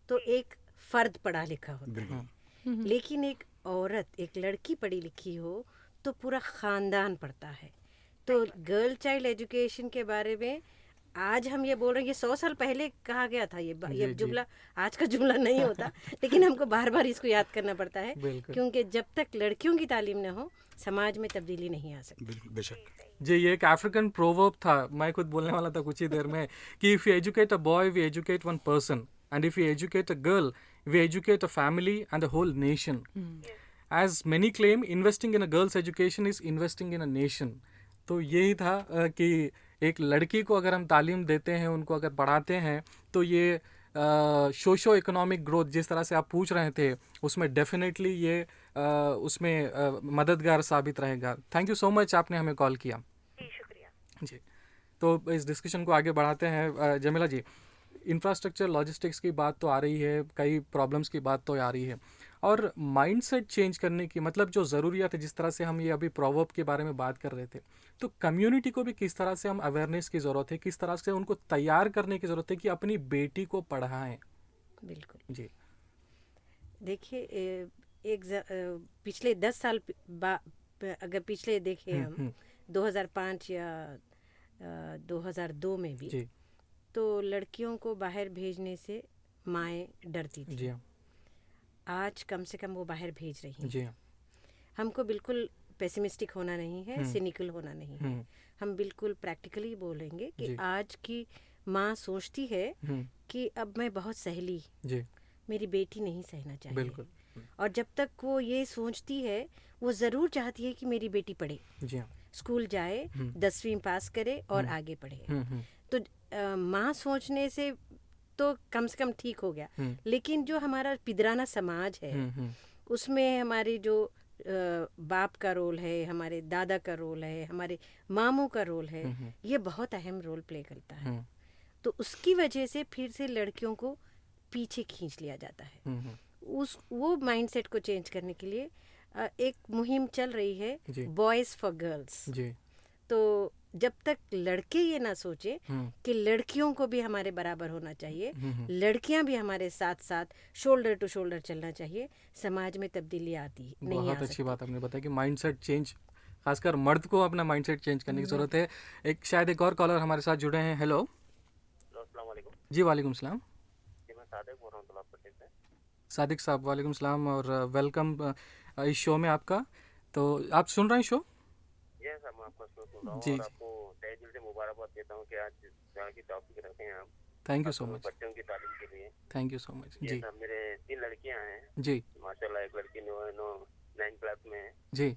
तो एक फर्द पढ़ा लिखा होता है, लेकिन एक औरत, एक लड़की पढ़ी लिखी हो तो पूरा ख़ानदान पढ़ता है। तो गर्ल चाइल्ड एजुकेशन के बारे में आज हम ये बोल रहे हैं कि 100 साल पहले कहा गया था ये जी। जुमला आज का जुमला नहीं होता, लेकिन हमको बार बार इसको याद करना पड़ता है, बिल्कुल। क्योंकि जब तक लड़कियों की तालीम न हो समाज में तब्दीली नहीं आ सकती। बिल्कुल बेशक। जी, ये एक अफ्रीकन प्रोवर्ब था, मैं खुद बोलने वाला था कुछ ही देर में, कि if you educate a boy we educate one person, and if you educate a girl we educate a family and a whole nation. As many claim, investing in a girl's education is investing in a nation. तो यही था कि एक लड़की को अगर हम तालीम देते हैं, उनको अगर पढ़ाते हैं, तो ये सोशो इकोनॉमिक ग्रोथ जिस तरह से आप पूछ रहे थे उसमें डेफिनेटली ये उसमें मददगार साबित रहेगा. थैंक यू सो मच, आपने हमें कॉल किया. जी शुक्रिया. जी, तो इस डिस्कशन को आगे बढ़ाते हैं. जमीला जी, इंफ्रास्ट्रक्चर लॉजिस्टिक्स की बात तो आ रही है, कई प्रॉब्लम्स की बात तो आ रही है, और माइंडसेट चेंज करने की मतलब जो ज़रूरियात है, जिस तरह से हम ये अभी प्रोवर्ब के बारे में बात कर रहे थे, तो कम्युनिटी को भी किस तरह से हम अवेयरनेस की ज़रूरत है, किस तरह से उनको तैयार करने की ज़रूरत है कि अपनी बेटी को पढ़ाएं. बिल्कुल. जी. देखिए पिछले 10 साल अगर पिछले देखें हम 2005 या 2002 में भी, जी. तो लड़कियों को बाहर भेजने से माएँ डरती थी. जी हाँ. आज कम से कम वो बाहर भेज रही हैं. जी हाँ. हमको बिल्कुल पेसिमिस्टिक होना नहीं है, सिनिकल होना नहीं है. हम बिल्कुल प्रैक्टिकली बोलेंगे कि आज की माँ सोचती है कि अब मैं बहुत सहली, जी. मेरी बेटी नहीं सहना चाहिए. बिल्कुल. और जब तक वो ये सोचती है, वो ज़रूर चाहती है कि मेरी बेटी पढ़े, जी हाँ. स्कूल जाए, 10वीं पास करे और आगे पढ़े. तो माँ सोचने से तो कम से कम ठीक हो गया, लेकिन जो हमारा पिदराना समाज है उसमें हमारी जो बाप का रोल है, हमारे दादा का रोल है, हमारे मामू का रोल है, ये बहुत अहम रोल प्ले करता है. तो उसकी वजह से फिर से लड़कियों को पीछे खींच लिया जाता है. वो माइंडसेट को चेंज करने के लिए एक मुहिम चल रही है, बॉयज़ फॉर गर्ल्स. तो जब तक लड़के ये ना सोचे कि लड़कियों को भी हमारे बराबर होना चाहिए, लड़कियां भी हमारे साथ साथ शोल्डर टू शोल्डर चलना चाहिए, समाज में तब्दीली आती नहीं आ सकती. बहुत अच्छी बात आपने बताया कि माइंडसेट चेंज, खासकर मर्द को अपना माइंडसेट चेंज करने की ज़रूरत है. एक शायद एक और कॉलर हमारे साथ जुड़े हैं. हेलो. अस्सलाम वालेकुम. जी वालेकुम सलाम. जी मैं सादिक बोल रहा हूँ तलाबपट्टी से. सादिक साहब वालेकुम सलाम और वेलकम इस शो में आपका. तो आप सुन रहे हैं शो? ये सर मैं आपका शो सुन रहा हूँ जी, और जी. आपको तहे दिल से मुबारकबाद देता हूँ कि आज जिस तरह की टॉपिक रखे हैं आप. Thank you so much. बच्चों की तालीम के लिए. Thank you so much. ये जी. सब मेरे 3 लड़कियाँ हैं. जी. माशाल्लाह एक लड़की 9th क्लास में है. जी.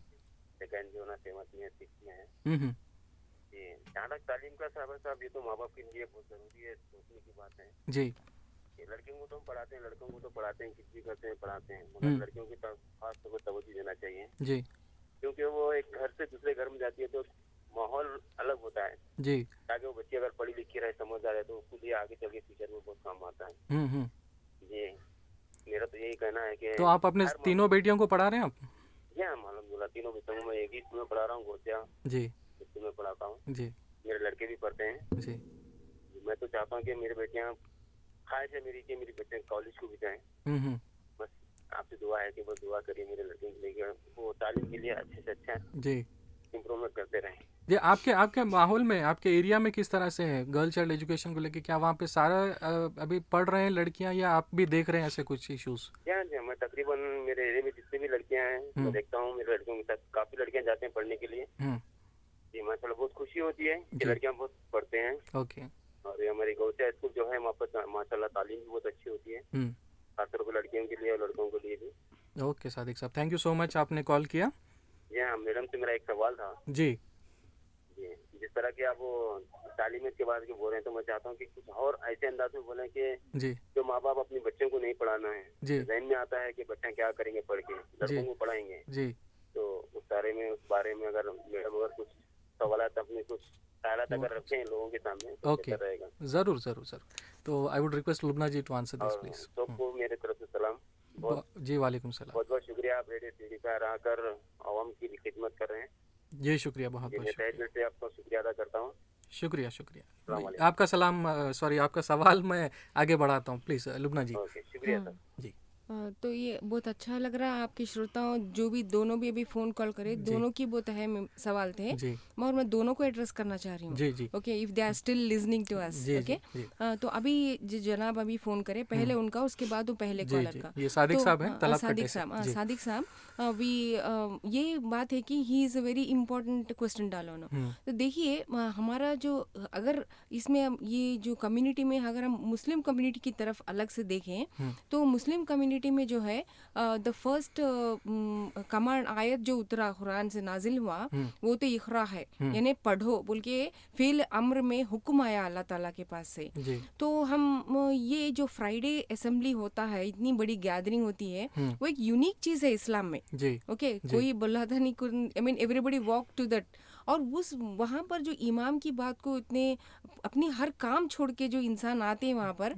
सेकंड जो ना 7th में 6th में है. जी. जहाँ तक तालीम का साहब ये तो माँ बाप के लिए बहुत ज़रूरी है, सोचने की बात है. जी. लड़कियों को तो हम पढ़ाते हैं, लड़कों को तो पढ़ाते हैं, कुछ भी करते हैं पढ़ाते हैं, मगर लड़कियों की तरफ खास तौर पर तवज्जो देना चाहिए. जी. क्योंकि वो एक घर से दूसरे घर में जाती है तो माहौल अलग होता है. जी. ताकि वो बच्ची अगर पढ़ी लिखी रहे, समझदार है, तो उसके लिए आगे चल के फ्यूचर में बहुत काम आता है. जी. मेरा तो यही कहना है कि तो आप अपने तीनों बेटियों को पढ़ा रहे हैं आप? जी हाँ अल्हम्दुलिल्लाह तीनों बेटियों को मैं एक ही स्कूल में पढ़ा रहा हूँ, गोसिया जी. स्कूल में पढ़ाता हूँ. जी. मेरे लड़के भी पढ़ते हैं. जी. मैं तो चाहता हूँ कि मेरी बेटियाँ, ख्वाहिश है मेरी कि मेरी बेटियाँ कॉलेज को भी जाएँ. बस आपसे दुआ है कि बस दुआ करिए मेरे लड़के के लिए, वो तालीम के लिए अच्छे से अच्छा जी इम्प्रूवमेंट करते रहें. जी. आपके माहौल में, आपके एरिया में किस तरह से है गर्ल चाइल्ड एजुकेशन को लेके? क्या वहाँ पे सारा अभी पढ़ रहे हैं लड़कियाँ, या आप भी देख रहे हैं ऐसे कुछ इश्यूज? जी मैं तकरीबन मेरे एरिया में जितनी भी लड़कियाँ हैं मैं देखता हूँ, मेरे लड़कियों के साथ काफ़ी लड़कियाँ जाते हैं पढ़ने के लिए. जी माशाल्लाह बहुत खुशी होती है कि लड़कियाँ बहुत पढ़ते हैं. ओके. और ये हमारी गौसिया स्कूल जो है वहाँ पर माशाल्लाह तालीम भी बहुत अच्छी होती है, खासतौर पर लड़कियों के लिए और लड़कों के लिए भी. ओके सादिक साहब, थैंक यू सो मच, आपने कॉल किया. जी हाँ मैडम से मेरा एक सवाल था. जी. जी जिस तरह के आप वो तालीम के बारे में बोल रहे हैं, तो मैं चाहता हूँ कि कुछ और ऐसे अंदाज में बोलें कि जी. जो माँ बाप अपने बच्चों को नहीं पढ़ाना है, जी. जहन में आता है कि बच्चा क्या करेंगे पढ़ के, लड़कों को पढ़ाएंगे. जी. तो उस बारे में अगर मैडम अगर कुछ सवाल अपने कुछ ख्यालात अगर रखें लोगों के सामने तो ओके. बेहतर रहेगा. ज़रूर ज़रूर ज़रूर. तो I would request Lubna ji to answer this please. सबको मेरे तरफ से सलाम. जी वालेकुम सलाम. बहुत बहुत शुक्रिया, आप रेडियो सीडी पर आकर आवाम की भी खिदमत कर रहे हैं. जी शुक्रिया, बहुत जी बहुत मैं तहे शुक्रिया. दिल से आपका शुक्रिया अदा करता हूँ. शुक्रिया शुक्रिया. अस्सलाम वालेकुम. आपका सलाम, सॉरी आपका सवाल मैं आगे बढ़ाता हूँ प्लीज़ लुबना जी. ओके शुक्रिया सर. जी. तो ये बहुत अच्छा लग रहा है आपके श्रोताओं जो भी दोनों भी अभी फ़ोन कॉल करे, दोनों की बहुत अहम सवाल थे और मैं दोनों को एड्रेस करना चाह रही हूँ। Okay, if they are still listening to us. Okay, तो अभी जनाब अभी फ़ोन करे, पहले उनका, उसके बाद वो पहले कॉलर का। ये सादिक साहब हैं, सादिक साहब अभी ये बात है कि he is a very important question डालो ना। तो देखिए हमारा जो अगर इसमें ये जो कम्युनिटी में अगर हम मुस्लिम कम्युनिटी की तरफ अलग से देखें तो मुस्लिम कम्युनिटी में जो है द फर्स्ट कमांड आयत जो उतरा कुरान से नाजिल हुआ वो तो इकरा है, यानी पढ़ो बोल के फिल अम्र में हुक्म आया अल्लाह ताला के पास से। तो हम ये जो फ्राइडे असेंबली होता है, इतनी बड़ी गैदरिंग होती है, वो एक यूनिक चीज़ है इस्लाम में। ओके, कोई बोला था नहीं, I mean everybody walk to that, और उस वहाँ पर जो इमाम की बात को इतने अपनी हर काम छोड़ के जो इंसान आते हैं वहाँ पर,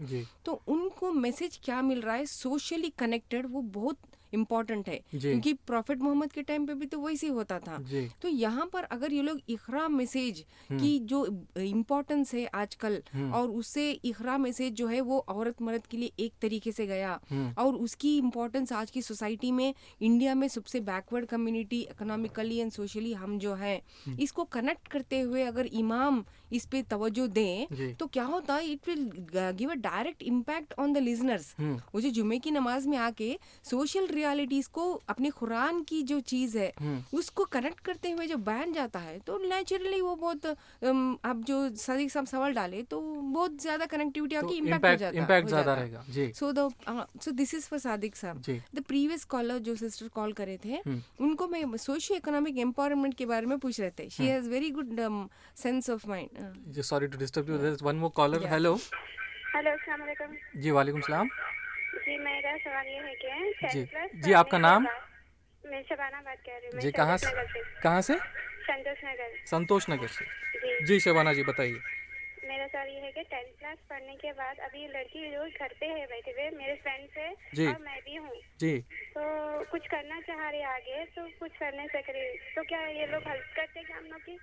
तो उनको मैसेज क्या मिल रहा है, सोशली कनेक्टेड, वो बहुत इम्पॉर्टेंट है, क्योंकि प्रॉफिट मोहम्मद के टाइम पे भी तो वैसे ही होता था। तो यहाँ पर अगर ये लोग इकरा मैसेज की जो इम्पोर्टेंस है आजकल, और उससे इकरा मैसेज जो है वो औरत मर्द के लिए एक तरीके से गया, और उसकी इम्पोर्टेंस आज की सोसाइटी में, इंडिया में सबसे backward community economically and socially हम जो है, इसको कनेक्ट करते हुए अगर इमाम इस पे तवज्जो दें तो क्या होता है, it will give a direct impact on the listeners. वो जो जुमे की नमाज में आके सोशल रियलिटीज को, अपने कुरान की जो चीज है उसको कनेक्ट करते हुए जो बयान जाता है, तो नेचुरली वो बहुत अब जो सादिक साहब सवाल डाले तो बहुत ज्यादा कनेक्टिविटी आके इम्पैक्ट ज्यादा रहेगा। सो दिस इज फॉर सादिक साहब। द प्रीवियस कॉलर जो सिस्टर कॉल करे थे, उनको मैं सोशियो इकोनॉमिक एम्पावरमेंट के बारे में पूछ रहे थे। She has very good sense of mind. Sorry to disturb you, there is one more caller. Hello अस्सलाम वालेकुम। जी वालेकुम सलाम। जी मेरा सवाल ये है कि जी आपका नाम? मैं शबाना बात कर रही हूँ। जी कहाँ से? संतोष नगर से। जी शबाना जी बताइए। मेरा सवाल ये है कि 10th क्लास पढ़ने के बाद अभी लड़की जो घर पे है बैठे हुए, मेरे फ्रेंड्स है और मैं भी हूँ जी, तो कुछ करना चाह रही आगे, तो कुछ कर नहीं सक रही, तो क्या ये लोग हेल्प करते क्या हम लोग की?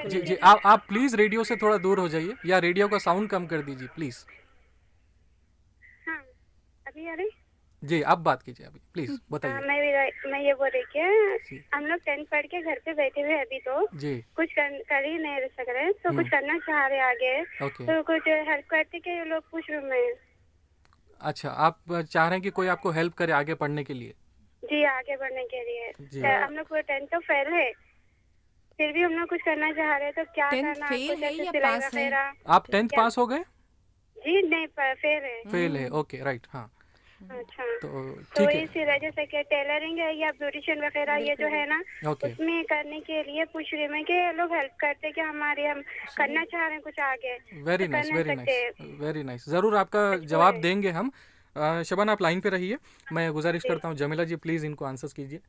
जी जी आप प्लीज रेडियो से थोड़ा दूर हो जाइए, या रेडियो का साउंड कम कर दीजिए प्लीज। हाँ अभी आ रही? जी आप बात कीजिए अभी प्लीज, बताइए। मैं ये बोल रही कि हम लोग 10th पढ़ के घर पे बैठे हुए अभी, तो जी कुछ कर ही नहीं सक रहे, तो कुछ करना चाह रहे आगे, तो कुछ हेल्प करते क्या ये लोग पूछ रहे मैं। अच्छा, आप चाह रहे हैं कि कोई आपको हेल्प करे आगे पढ़ने के लिए? जी आगे बढ़ने के लिए। हम लोग 10th तो फेल है, फिर भी हम लोग कुछ करना चाह रहे हैं, तो क्या करना? फेल है या पास है? आप 10th पास हो गए? जी नहीं फेल है। फेल है, ओके राइट। हाँ अच्छा, तो इस वजह से क्या टेलरिंग है या ब्यूटिशियन वगैरह ये जो है ना, उसमें करने के लिए पूछ रही मैं कि लोग हेल्प करते कि हमारे, हम करना चाह रहे हैं कुछ आगे। वेरी नाइस वेरी नाइस, जरूर आपका जवाब देंगे हम। शबाना आप लाइन पे रहिए, मैं गुजारिश करता हूँ जमीला जी प्लीज इनको आंसर्स कीजिए।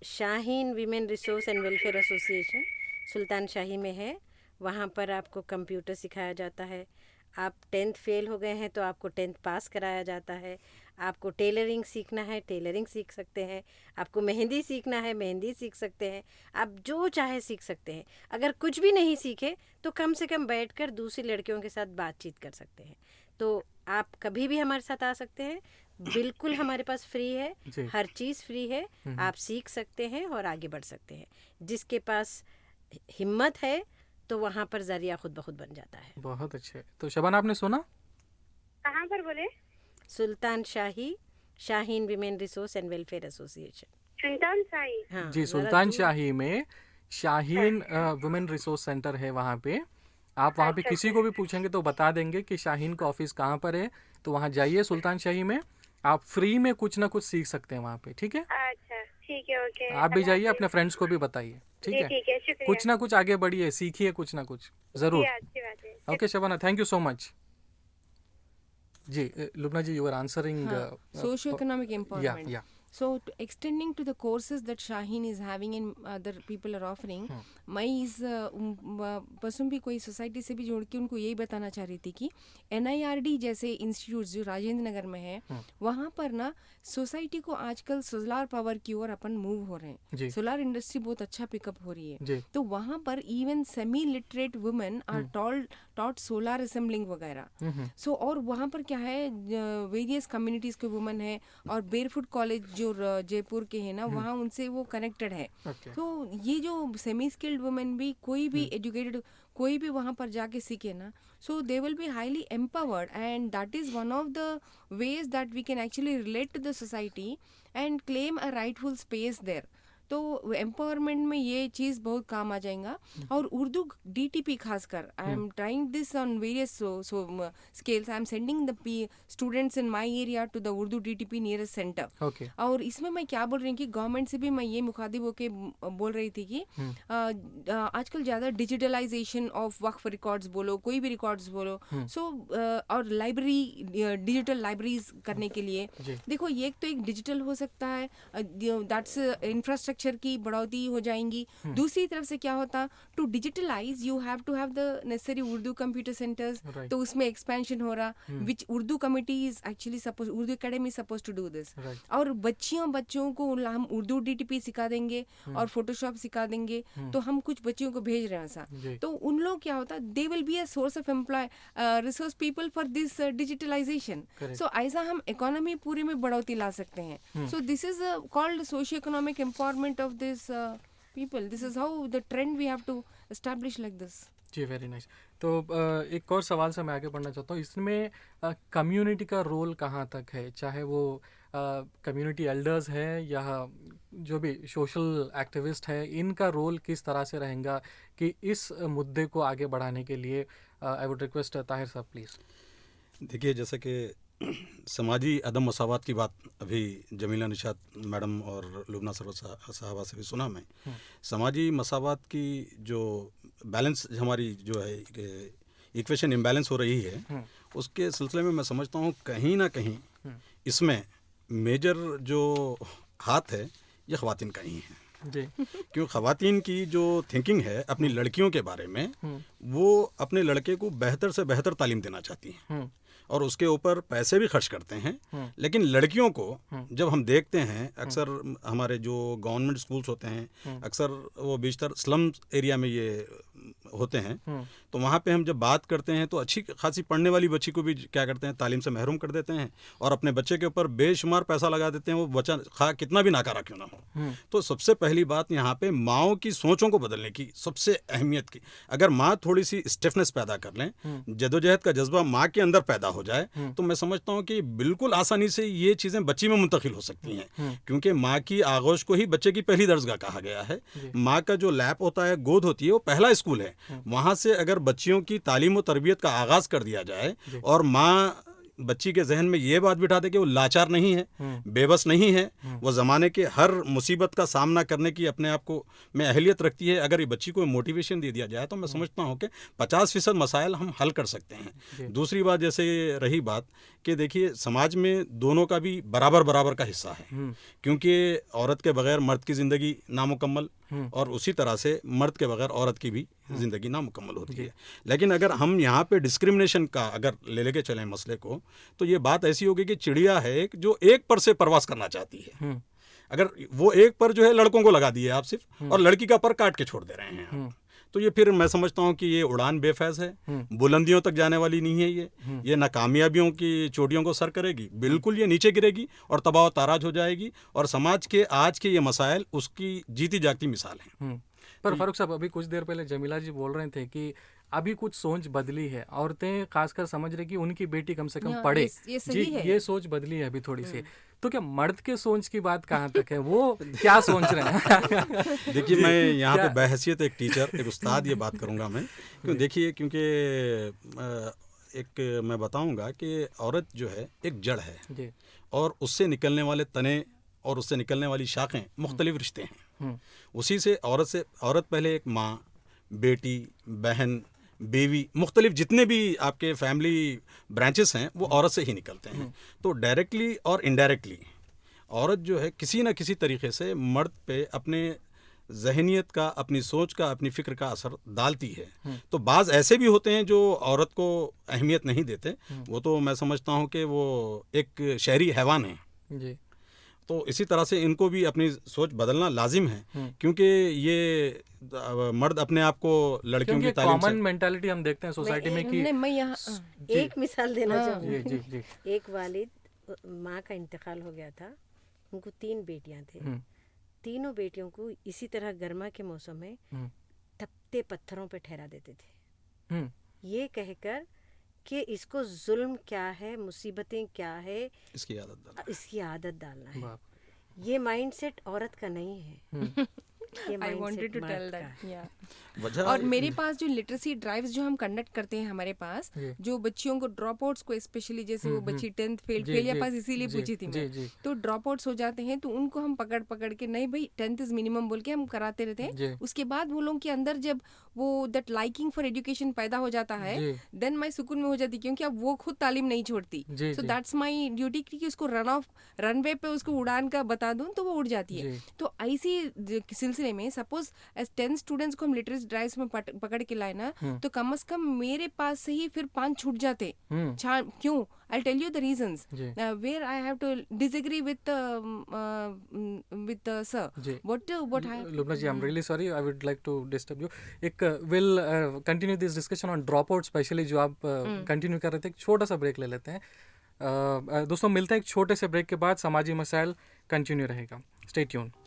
Shaheen women resource and welfare association Sultan Shahi में है, वहाँ पर आपको कंप्यूटर सिखाया जाता है। आप 10th फेल हो गए हैं तो आपको 10th पास कराया जाता है। आपको टेलरिंग सीखना है, टेलरिंग सीख सकते हैं। आपको मेहंदी सीखना है, मेहंदी सीख सकते हैं। आप जो चाहे सीख सकते हैं। अगर कुछ भी नहीं सीखे तो कम से कम बैठकर दूसरी लड़कियों के साथ बातचीत कर सकते हैं। तो आप कभी भी हमारे साथ आ सकते हैं, बिल्कुल हमारे पास फ्री है, हर चीज़ फ्री है। आप सीख सकते हैं और आगे बढ़ सकते हैं। जिसके पास हिम्मत है तो वहाँ पर जरिया खुद ब खुद बन जाता है। बहुत अच्छे। तो शबाना आपने सुना? कहाँ पर बोले? Sultan Shahi, Shaheen women resource and welfare association. Sultan Shahi? हाँ जी, सुल्तान शाही में शाहीन वुमेन रिसोर्स सेंटर है। वहाँ पे आप वहाँ पे किसी को भी पूछेंगे तो बता देंगे कि शाहीन का ऑफिस कहाँ पर है। तो वहाँ जाइए सुल्तान शाही में, आप फ्री में कुछ ना कुछ सीख सकते हैं वहाँ पे। ठीक है? अच्छा ठीक है, ओके। आप भी जाइए, अपने फ्रेंड्स को भी बताइए। ठीक है, कुछ ना कुछ आगे बढ़िए, सीखिए कुछ ना कुछ जरूर। Okay Shabana, thank you so much. जी Lubna ji, you are answering socio economic empowerment. So extending to the courses that Shaheen is having and other people are offering, मैं इस पर्सन भी कोई सोसाइटी से भी जोड़ के उनको यही बताना चाह रही थी कि NIRD जैसे इंस्टीट्यूट जो राजेंद्र नगर में है, वहाँ पर ना सोसाइटी को आजकल सोलर पावर की ओर अपन मूव हो रहे हैं। सोलर इंडस्ट्री बहुत अच्छा पिकअप हो रही है। तो वहाँ पर even semi literate women are taught solar assembling वगैरह। सो और वहाँ पर क्या है, वेरियस कम्युनिटीज़ के वुमेन है, और बेरफुट कॉलेज जो जयपुर के हैं ना, वहाँ उनसे वो कनेक्टेड है। तो ये जो सेमी स्किल्ड वुमेन भी, कोई भी एजुकेटेड कोई भी वहाँ पर जाके सीखे ना, so they will be highly empowered, and that is one of the ways that we can actually relate to the society and claim a rightful space there. तो एम्पावरमेंट में ये चीज़ बहुत काम आ जाएगा। और उर्दू DTP खासकर, I am trying this on various scales, I am sending the students in my area to the Urdu DTP nearest centre. और इसमें मैं क्या बोल रही हूँ कि गवर्नमेंट से भी मैं ये मुखातिब होके बोल रही थी कि आजकल ज़्यादा डिजिटलाइजेशन ऑफ वक्फ रिकॉर्ड्स बोलो, कोई भी रिकॉर्ड्स बोलो, सो और लाइब्रेरी, डिजिटल लाइब्रेरीज करने के लिए देखो, ये तो एक डिजिटल हो सकता है, दैट्स इंफ्रास्ट्रक्चर की बढ़ोतरी हो जाएंगी। दूसरी तरफ से क्या होता, to digitalize you have to have the necessary Urdu computer centres, तो उसमें एक्सपेंशन हो रहा, which Urdu committee is actually suppose, Urdu academy suppose to do this. और बच्चों को हम उर्दू DTP सिखा देंगे और फोटोशॉप सिखा देंगे, तो हम कुछ बच्चियों को भेज रहे हैं ऐसा, तो उन लोग क्या होता, they will be a source of employ resource people for this digitalization. So ऐसा हम इकोनॉमी पूरे में बढ़ोतरी ला सकते हैं। So this is called socio economic empowerment of this people. This is how the trend we have to establish like this. जी, very nice. तो एक और सवाल से मैं आगे बढ़ना चाहता हूँ, इसमें कम्युनिटी का रोल कहाँ तक है, चाहे वो कम्युनिटी एल्डर्स है या जो भी सोशल एक्टिविस्ट है, इनका रोल किस तरह से रहेगा कि इस मुद्दे को आगे बढ़ाने के लिए? आई वुड रिक्वेस्ट ताहिर साहब प्लीज़। देखिए, जैसे कि समाजी अदम मसावत की बात अभी जमीला निशात मैडम और लुबना सरवर साहबा से भी सुना मैं। समाजी मसावत की जो बैलेंस हमारी जो है इक्वेशन इम्बैलेंस हो रही है, उसके सिलसिले में मैं समझता हूँ कहीं ना कहीं इसमें मेजर जो हाथ है ये ख़वातीन का ही है जी। क्यों ख़वातीन की जो थिंकिंग है अपनी लड़कियों के बारे में, वो अपने लड़के को बेहतर से बेहतर तालीम देना चाहती हैं और उसके ऊपर पैसे भी खर्च करते हैं। लेकिन लड़कियों को जब हम देखते हैं, अक्सर हमारे जो गवर्नमेंट स्कूल्स होते हैं, अक्सर वो बेशतर स्लम एरिया में ये होते हैं, तो वहाँ पे हम जब बात करते हैं तो अच्छी खासी पढ़ने वाली बच्ची को भी क्या करते हैं, तालीम से महरूम कर देते हैं और अपने बच्चे के ऊपर बेशुमार पैसा लगा देते हैं, वो बच्चा कितना भी नाकारा क्यों ना हो। तो सबसे पहली बात यहाँ पे माओं की सोचों को बदलने की सबसे अहमियत की, अगर माँ थोड़ी सी स्टिफनेस पैदा कर लें, जदोजहद का जज्बा माँ के अंदर पैदा हो जाए, तो मैं समझता हूँ कि बिल्कुल आसानी से ये चीज़ें बच्ची में मुंतकिल हो सकती हैं। क्योंकि माँ की आगोश को ही बच्चे की पहली दर्जगाह कहा गया है। माँ का जो लैप होता है, गोद होती है, वो पहला स्कूल है। वहाँ से अगर बच्चियों की तालीम और तरबियत का आगाज़ कर दिया जाए और माँ बच्ची के जहन में ये बात बिठा दे कि वो लाचार नहीं है, बेबस नहीं है, वो ज़माने के हर मुसीबत का सामना करने की अपने आप को में अहलियत रखती है, अगर ये बच्ची को मोटिवेशन दे दिया जाए तो मैं समझता हूँ कि 50% मसाइल हम हल कर सकते हैं। दूसरी बात, जैसे रही बात कि देखिए समाज में दोनों का भी बराबर बराबर का हिस्सा है, क्योंकि औरत के बगैर मर्द की ज़िंदगी नामुकम्मल और उसी तरह से मर्द के बगैर औरत की भी ज़िंदगी नामुकम्मल होती है। लेकिन अगर हम यहाँ पे डिस्क्रिमिनेशन का अगर लेके चलें मसले को, तो ये बात ऐसी होगी कि चिड़िया है जो एक पर से परवास करना चाहती है। अगर वो एक पर जो है लड़कों को लगा दिए आप सिर्फ, और लड़की का पर काट के छोड़ दे रहे हैं आप, तो ये फिर मैं समझता हूँ कि ये उड़ान बेफैज़ है, बुलंदियों तक जाने वाली नहीं है। ये नाकामयाबियों की चोटियों को सर करेगी, बिल्कुल ये नीचे गिरेगी और तबाह ताराज हो जाएगी। और समाज के आज के ये मसाइल उसकी जीती जागती मिसाल हैं। पर फारूक साहब, अभी कुछ देर पहले जमीला जी बोल रहे थे कि अभी कुछ सोच बदली है, औरतें खासकर समझ रही कि उनकी बेटी कम से कम पढ़े, ये सही है। ये सोच बदली है अभी थोड़ी सी। तो क्या मर्द के सोच की बात कहाँ तक है, वो क्या सोच रहे हैं? देखिए, मैं यहाँ पे बहैसियत एक टीचर, एक उस्ताद ये बात करूँगा मैं, क्यों देखिए, क्योंकि एक मैं बताऊँगा कि औरत जो है एक जड़ है और उससे निकलने वाले तने और उससे निकलने वाली शाखें मुख्तलिफ रिश्ते हैं। उसी से औरत पहले एक माँ, बेटी, बहन, बीवी, मुख्तलिफ जितने भी आपके फैमिली ब्रांचेस हैं वो औरत से ही निकलते हैं। तो डायरेक्टली और इनडायरेक्टली औरत जो है किसी न किसी तरीके से मर्द पे अपने जहनियत का, अपनी सोच का, अपनी फ़िक्र का असर डालती है। तो बाज़ ऐसे भी होते हैं जो औरत को अहमियत नहीं देते, वो तो मैं समझता हूँ कि वो एक शहरी हैवान है जी। तो इसी तरह से इनको भी अपनी सोच बदलना लाजिम है, क्योंकि ये मर्द अपने आप को लड़कियों की तालीम कॉमन मेंटालिटी हम देखते हैं सोसाइटी में कि मैं यहाँ एक मिसाल देना चाहूँगी। जी जी। एक वालिद माँ का इंतकाल हो गया था, उनको 3 बेटियां थे, तीनों बेटियों को इसी तरह गर्मा के मौसम में तपते पत्थरों पे ठहरा देते थे, ये कहकर कि इसको जुल्म क्या है, मुसीबतें क्या है, इसकी आदत डालना है। ये माइंडसेट औरत का नहीं है, ये माइंडसेट मर्द का है। और मेरे पास जो लिटरेसी ड्राइव्स जो हम कंडक्ट करते हैं हमारे पास, जो बच्चियों को ड्रॉप आउट्स को स्पेशली, जैसे वो बच्ची 10th फेल या पास इसीलिए पूछी थी मैं, तो ड्रॉप आउट्स हो जाते हैं तो उनको हम पकड़ के नहीं भाई 10th इज मिनिमम बोल के हम कराते रहते हैं। उसके बाद वो लोग के अंदर जब वो दैट लाइकिंग फॉर एजुकेशन पैदा हो जाता है, देन मैं सुकून में हो जाती, क्योंकि अब वो खुद तालीम नहीं छोड़ती। सो दैट्स माई ड्यूटी कि उसको रनवे पे उसको उड़ान का बता दूं तो वो उड़ जाती है। तो ऐसी सिलसिले में सपोज एज 10 स्टूडेंट्स को हम लिटरेसी ड्राइव्स में पकड़ के लाए ना, तो कम से कम मेरे पास से ही फिर 5 छूट जाते। क्यों? I'll tell you the reasons where I have to disagree with sir. What Lubna ji, I'm really sorry. I would like to disturb you. We'll continue this discussion on dropout, specially जो आप continue कर रहे थे। एक छोटा सा break ले लेते हैं। दोस्तों मिलते हैं एक छोटे से ब्रेक के बाद, समाजी मसाइल कंटिन्यू रहेगा। Stay tuned.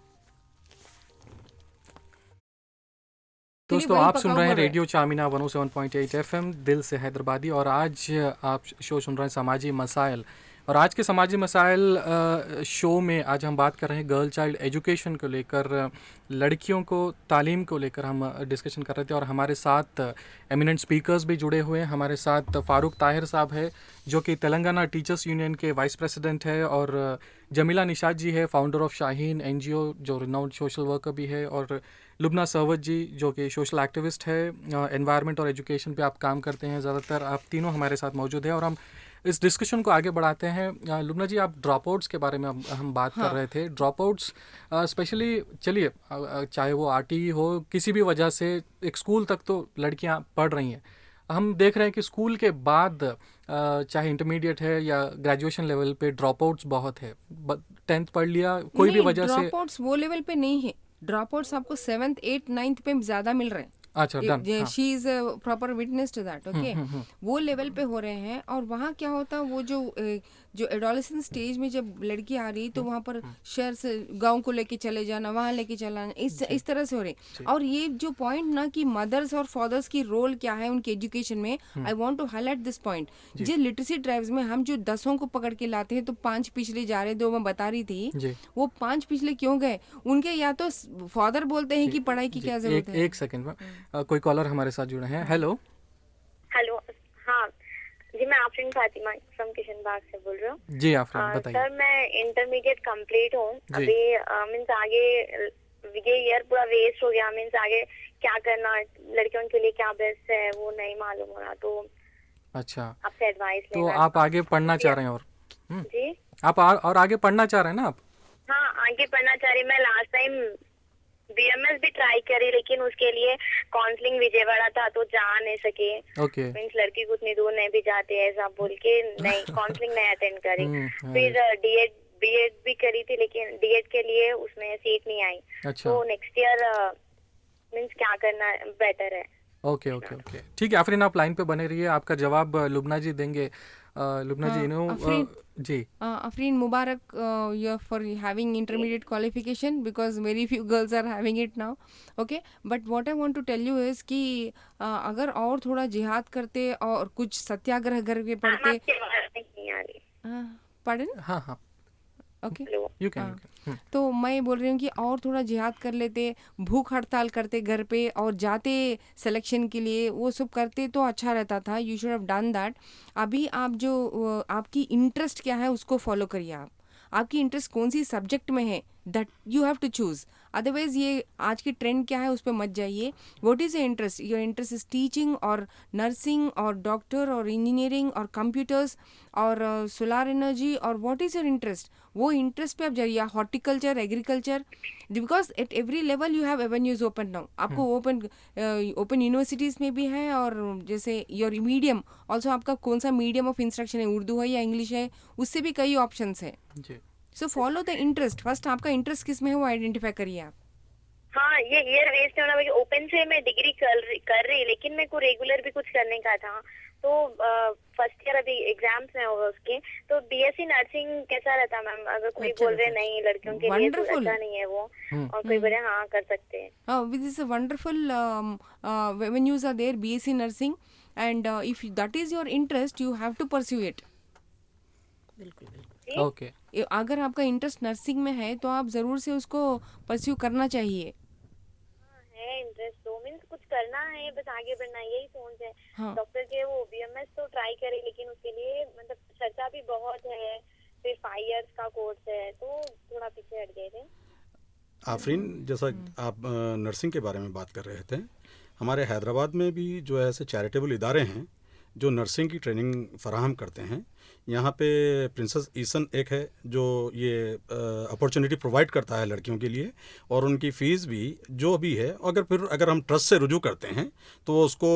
दोस्तों आप सुन रहे हैं रेडियो चामिना 107.8 FM दिल से हैदराबादी, और आज आप शो सुन रहे हैं समाजी मसाइल। और आज के समाजी मसाइल शो में आज हम बात कर रहे हैं गर्ल चाइल्ड एजुकेशन को लेकर, लड़कियों को तालीम को लेकर हम डिस्कशन कर रहे थे। और हमारे साथ एमिनेंट स्पीकर्स भी जुड़े हुए हैं। हमारे साथ फारूक ताहिर साहब है जो कि तेलंगाना टीचर्स यूनियन के वाइस प्रेसिडेंट है, और जमीला निशात जी है फाउंडर ऑफ शाहीन NGO जो रिनाउंड सोशल वर्कर भी है, और लुबना सरवत जी जो कि सोशल एक्टिविस्ट है, एनवायरनमेंट और एजुकेशन पे आप काम करते हैं ज़्यादातर। आप तीनों हमारे साथ मौजूद हैं और हम इस डिस्कशन को आगे बढ़ाते हैं। लुबना जी, आप ड्रॉप आउट्स के बारे में हम बात कर रहे थे। ड्रॉप आउट्स स्पेशली, चलिए चाहे वो RTE हो, किसी भी वजह से एक स्कूल तक तो लड़कियां पढ़ रही हैं। हम देख रहे हैं कि स्कूल के बाद चाहे इंटरमीडिएट है या ग्रेजुएशन लेवल पे ड्रॉप आउट्स बहुत है। 10th पढ़ लिया कोई भी वजह से, ड्रॉप आउट्स वो लेवल पे नहीं है। ड्रॉप आउट्स आपको 7th 8th 9th पे ज्यादा मिल रहे हैं। अच्छा, done. She is proper witness to that. Okay, वो लेवल पे हो रहे हैं। और वहाँ क्या होता है, वो जो एडोलेसेंस स्टेज में जब लड़की आ रही तो वहाँ पर शहर से गांव को लेके चले जाना, वहाँ लेके चला, इस तरह से हो रही। और ये जो पॉइंट ना कि मदर्स और फादर्स की रोल क्या है उनके एजुकेशन में, I want to highlight this point. जो लिटरेसी ड्राइव्स में हम जो 10 को पकड़ के लाते हैं तो 5 पिछले जा रहे, 2 मैं बता रही थी, वो 5 पिछले क्यों गए? उनके या तो फादर बोलते हैं कि पढ़ाई की क्या जरूरत है। एक सेकंड में कोई कॉलर हमारे साथ जुड़े हैं। हेलो। हाँ जी, मैं आफरीन फातिमा फ्रॉम किशन बाग से बोल रही हूँ। जी आफरीन, बताइए। सर मैं इंटरमीडिएट कंप्लीट हूँ अभी। मीन्स आगे ये ईयर पूरा वेस्ट हो गया। मीन्स आगे क्या करना, लड़कियों के लिए क्या बेस्ट है वो नहीं मालूम हो रहा, तो अच्छा आपसे एडवाइस तो आप आगे पढ़ना चाह रहे हैं? और जी आप और आगे पढ़ना चाह रहे हैं ना आप? हाँ, आगे पढ़ना चाह रही। मैं लास्ट टाइम BMS भी ट्राई करी, लेकिन उसके लिए काउंसलिंग विजयवाड़ा था तो जा नहीं सके। ओके। मीन्स लड़की को उतनी दूर नहीं भी जाते ऐसा बोल के नहीं काउंसलिंग नहीं अटेंड करी। फिर B.Ed भी करी थी, लेकिन D.Ed के लिए उसमें सीट नहीं आई। अच्छा। तो नेक्स्ट ईयर मीन्स क्या करना बेटर है? ओके ओके ओके, ठीक है आफरीन, आप लाइन पे बने रहिए, आपका जवाब लुबना जी देंगे। लुबना जी, जी Afreen, Mubarak for having intermediate qualification, because very few girls are having it now. Okay, but what I want to tell you is कि अगर और थोड़ा जिहाद करते और कुछ सत्याग्रह करके पढ़ते। Pardon? हाँ हाँ, ओके, यू कैन। तो मैं बोल रही हूँ कि और थोड़ा जिहाद कर लेते, भूख हड़ताल करते घर पे और जाते सिलेक्शन के लिए, वो सब करते तो अच्छा रहता था। You should have done that. अभी आप जो आपकी इंटरेस्ट क्या है उसको फॉलो करिए। आपकी इंटरेस्ट कौन सी सब्जेक्ट में है, that you have to choose. Otherwise ये आज की ट्रेंड क्या है उस पर मत जाइए। What is your interest? Your interest is teaching और नर्सिंग और डॉक्टर और इंजीनियरिंग और कंप्यूटर्स और सोलार एनर्जी, और व्हाट इज योर इंटरेस्ट? वो इंटरेस्ट पे आप जाइए। Horticulture, agriculture, because at every level you have avenues open now. आपको ओपन यूनिवर्सिटीज़ में भी है, और जैसे योर मीडियम ऑल्सो, आपका कौन सा मीडियम ऑफ इंस्ट्रक्शन है, उर्दू है या इंग्लिश है, उससे भी कई ऑप्शंस है। जी so follow the interest, first आपका इंटरेस्ट किस में है वो आइडेंटिफाई करिए आप। हाँ, ये ईयर वेस्ट होना, क्योंकि ओपन से मैं डिग्री कर रही, लेकिन मेरे को रेगुलर भी कुछ करने का था। तो फर्स्ट ईयर अभी एग्जाम्स में होगा उसके, तो बीएससी नर्सिंग कैसा रहता मैम? अगर कोई बोल रहे नहीं लड़कियों के लिए तो अच्छा नहीं है वो, और कोई बोले हाँ कर सकते हैं। This is a wonderful avenues are there, BSc nursing, and if that is your interest you have to pursue it. बिल्कुल। ओके, अगर आपका इंटरेस्ट नर्सिंग में है तो आप ज़रूर से उसको परस्यू करना चाहिए। है इंटरेस्ट तो मीन्स कुछ करना है, बस आगे बढ़ना, यही सोच है। हाँ। डॉक्टर के वो बीएमएस तो ट्राई करे, लेकिन उसके लिए मतलब खर्चा भी बहुत है, फिर 5 इयर्स का कोर्स है, तो थोड़ा पीछे हट गए थे। आफरीन, जैसा आप नर्सिंग के बारे में बात कर रहे थे, हमारे हैदराबाद में भी जो है ऐसे चैरिटेबल इदारे हैं जो नर्सिंग की ट्रेनिंग फराहम करते हैं। यहाँ पे प्रिंसेस ईसन एक है जो ये अपॉर्चुनिटी प्रोवाइड करता है लड़कियों के लिए, और उनकी फ़ीस भी जो भी है, अगर हम ट्रस्ट से रुजू करते हैं तो वो उसको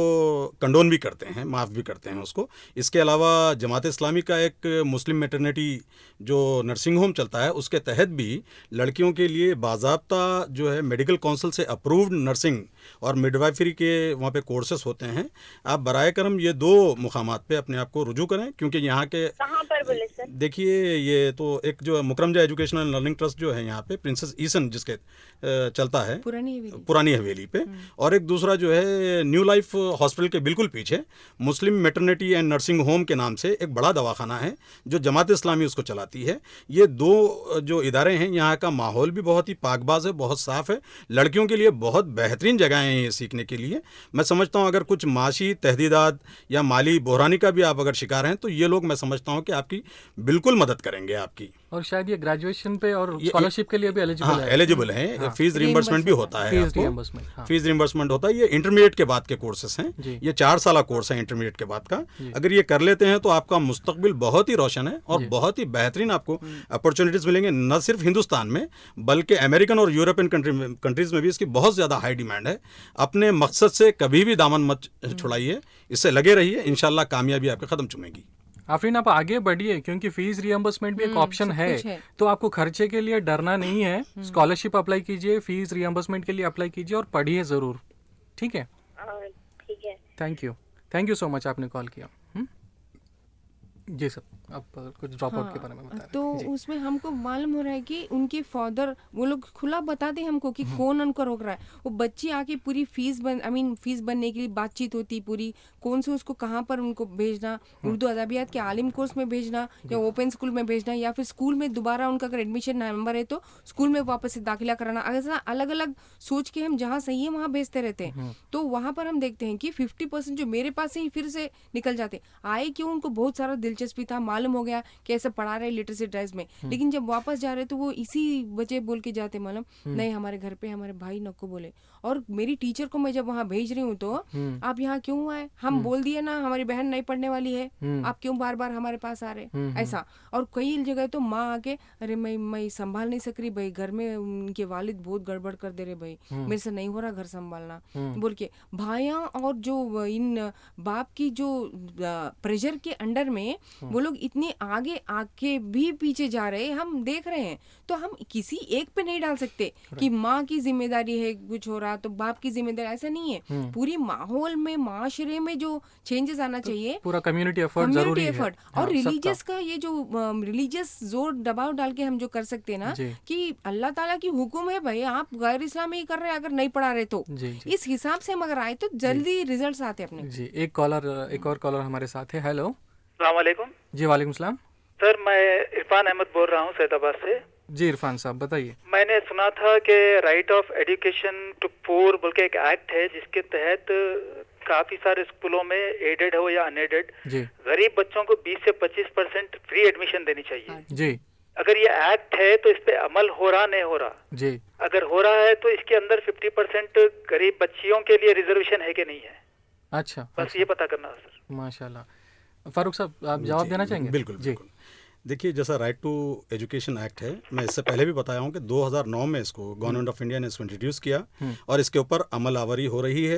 कंडोन भी करते हैं, माफ़ भी करते हैं उसको। इसके अलावा जमात इस्लामी का एक मुस्लिम मैटरनिटी जो नर्सिंग होम चलता है, उसके तहत भी लड़कियों के लिए बाज़ाब्ता जो है मेडिकल काउंसिल से अप्रूव्ड नर्सिंग और मिडवाइफरी के वहाँ पे कोर्सेस होते हैं। आप बराए करम ये 2 मुकामात पे अपने आप को रुजू करें, क्योंकि यहाँ के कहाँ पर बोले सर? देखिए, ये तो एक जो मुकरमजा एजुकेशनल लर्निंग ट्रस्ट जो है यहाँ पे प्रिंसेस ईसन जिसके चलता है पुरानी हवेली पे, और एक दूसरा जो है न्यू लाइफ हॉस्पिटल के बिल्कुल पीछे मुस्लिम मैटरनिटी एंड नर्सिंग होम के नाम से एक बड़ा दवाखाना है जो जमात इस्लामी उसको चलाती है। ये 2 जो इदारे हैं, यहाँ का माहौल भी बहुत ही पाकबाज है, बहुत साफ़ है, लड़कियों के लिए बहुत बेहतरीन जगह हैं ये सीखने के लिए। मैं समझता हूँ अगर कुछ माशी तहदीदात या माली बहरानी का भी आप अगर शिकार हैं तो ये लोग, मैं समझता हूँ कि आपकी बिल्कुल मदद करेंगे आपकी। और शायद ये ग्रेजुएशन पे और स्कॉलरशिप के लिए भी एलिजिबल है। फीस रिइंबर्समेंट भी होता है, फीस रिइंबर्समेंट होता है। ये इंटरमीडिएट के बाद के कोर्सेस हैं, ये 4 साल कोर्स है इंटरमीडिएट के बाद का। अगर ये कर लेते हैं तो आपका मुस्तकबिल बहुत ही रोशन है और बहुत ही बेहतरीन आपको अपॉर्चुनिटीज मिलेंगे, न सिर्फ हिंदुस्तान में बल्कि अमेरिकन और यूरोपियन कंट्रीज में भी इसकी बहुत ज़्यादा हाई डिमांड है। अपने मकसद से कभी भी दामन मत छुड़ाइए, इससे लगे रहिए, इंशाल्लाह कामयाबी आपके कदम चूमेगी। आफरीन, आप आगे बढ़िए, क्योंकि फीस रियम्बर्समेंट भी एक ऑप्शन है, तो आपको खर्चे के लिए डरना नहीं है। स्कॉलरशिप अप्लाई कीजिए, फीस रियम्बर्समेंट के लिए अप्लाई कीजिए और पढ़िए ज़रूर, ठीक है? ठीक है, थैंक यू सो मच, आपने कॉल किया। जी सर, आप कुछ ड्रॉप आउट के बारे में बता रहे थे। तो उसमें हमको मालूम हो रहा है कि उनके फादर, वो लोग खुला बताते हैं हमको कि कौन उनको रोक रहा है। वो बच्ची आके पूरी फीस बनने के लिए बातचीत होती, पूरी कौन से उसको कहाँ पर उनको भेजना, उर्दू अदबियात के आलिम कोर्स में भेजना या ओपन स्कूल में भेजना, या फिर स्कूल में दोबारा उनका अगर एडमिशन नंबर है तो स्कूल में वापस से दाखिला कराना। ऐसा अलग अलग सोच के हम जहाँ सही है वहाँ भेजते रहते हैं। तो वहाँ पर हम देखते हैं कि 50% जो मेरे पास ही फिर से निकल जाते आए, क्यों? उनको बहुत सारा दिलचस्पी था, मालूम हो गया कि ऐसे पढ़ा रहे लिटरेसी ड्राइव में, लेकिन जब वापस जा रहे तो वो इसी वजह बोल के जाते, मालूम नहीं हमारे घर पे हमारे भाई नको बोले। और मेरी टीचर को मैं जब वहाँ भेज रही हूँ तो आप यहाँ क्यों आए, हम बोल दिए ना हमारी बहन नहीं पढ़ने वाली है, आप क्यों बार बार हमारे पास आ रहे, ऐसा। और कई जगह तो माँ आके, अरे मैं संभाल नहीं सक रही भाई, घर में उनके वालिद बहुत गड़बड़ कर दे रहे भाई, मेरे से नहीं हो रहा घर संभालना बोल के। भाइयाँ और जो इन बाप की जो प्रेशर के अंडर में वो लोग इतने आगे आके भी पीछे जा रहे हैं, हम देख रहे हैं। तो हम किसी एक पे नहीं डाल सकते कि माँ की जिम्मेदारी है कुछ हो रहा तो बाप की जिम्मेदारी, ऐसा नहीं है। पूरी माहौल में, माशरे में जो चेंजेस आना चाहिए, पूरा कम्युनिटी एफर्ट जरूरी है। और रिलीजियस का ये जो रिलीजियस जोर दबाव डाल के हम जो कर सकते हैं ना कि अल्लाह ताला की हुक्म है भाई, आप गैर इस्लामी कर रहे हैं, अगर नहीं पढ़ा रहे तो इस हिसाब से हम अगर आए तो जल्दी रिजल्ट आते अपने। जी, एक और कॉलर हमारे साथ है। हेलो, अस्सलाम वालेकुम। जी वालेकुम सलाम सर, मैं इरफान अहमद बोल रहा हूँ सैदाबाद से। जी इरफान साहब बताइए। मैंने सुना था कि right of education to poor बोल के एक एक्ट है जिसके तहत काफी सारे स्कूलों में एडेड हो या अनएडेड गरीब बच्चों को 20 से 25% फ्री एडमिशन देनी चाहिए। जी, अगर ये एक्ट है तो इस पे अमल हो रहा नहीं हो रहा? जी, अगर हो रहा है तो इसके अंदर 50% गरीब बच्चियों के लिए रिजर्वेशन है कि नहीं है? अच्छा, बस ये पता करना है सर। माशाल्लाह। फारूक साहब, आप जवाब देना चाहेंगे? बिल्कुल। देखिए, जैसा राइट टू एजुकेशन एक्ट है, मैं इससे पहले भी बताया हूँ कि 2009 में इसको गवर्नमेंट ऑफ इंडिया ने इसको इंट्रोड्यूस किया और इसके ऊपर अमल आवरी हो रही है।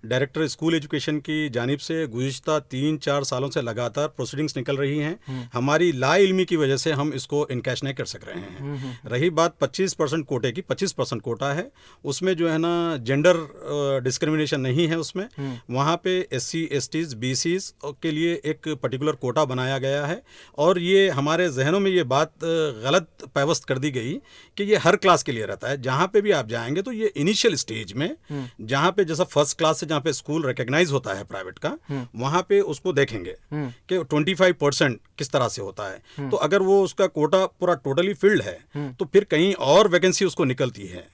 डायरेक्टर स्कूल एजुकेशन की जानिब से गुज़िश्ता 3-4 सालों से लगातार प्रोसीडिंग्स निकल रही हैं। हमारी लाइल्मी की वजह से हम इसको इनकैश नहीं कर सक रहे हैं। रही बात 25% कोटे की, 25% कोटा है, उसमें जो है ना जेंडर डिस्क्रिमिनेशन नहीं है उसमें। वहाँ पे SC, STs, BCs के लिए एक पर्टिकुलर कोटा बनाया गया है और ये हमारे जहनों में ये बात गलत पैवस्त कर दी गई कि ये हर क्लास के लिए रहता है। जहाँ पे भी आप जाएंगे तो ये इनिशियल स्टेज में, जहाँ पे जैसा फर्स्ट क्लास से जहाँ पे स्कूल रिकॉग्नाइज होता है प्राइवेट का, वहाँ पे उसको देखेंगे कि 25% किस तरह से होता है। तो अगर वो उसका कोटा पूरा टोटली फिल्ड है तो फिर कहीं और वैकेंसी उसको निकलती है,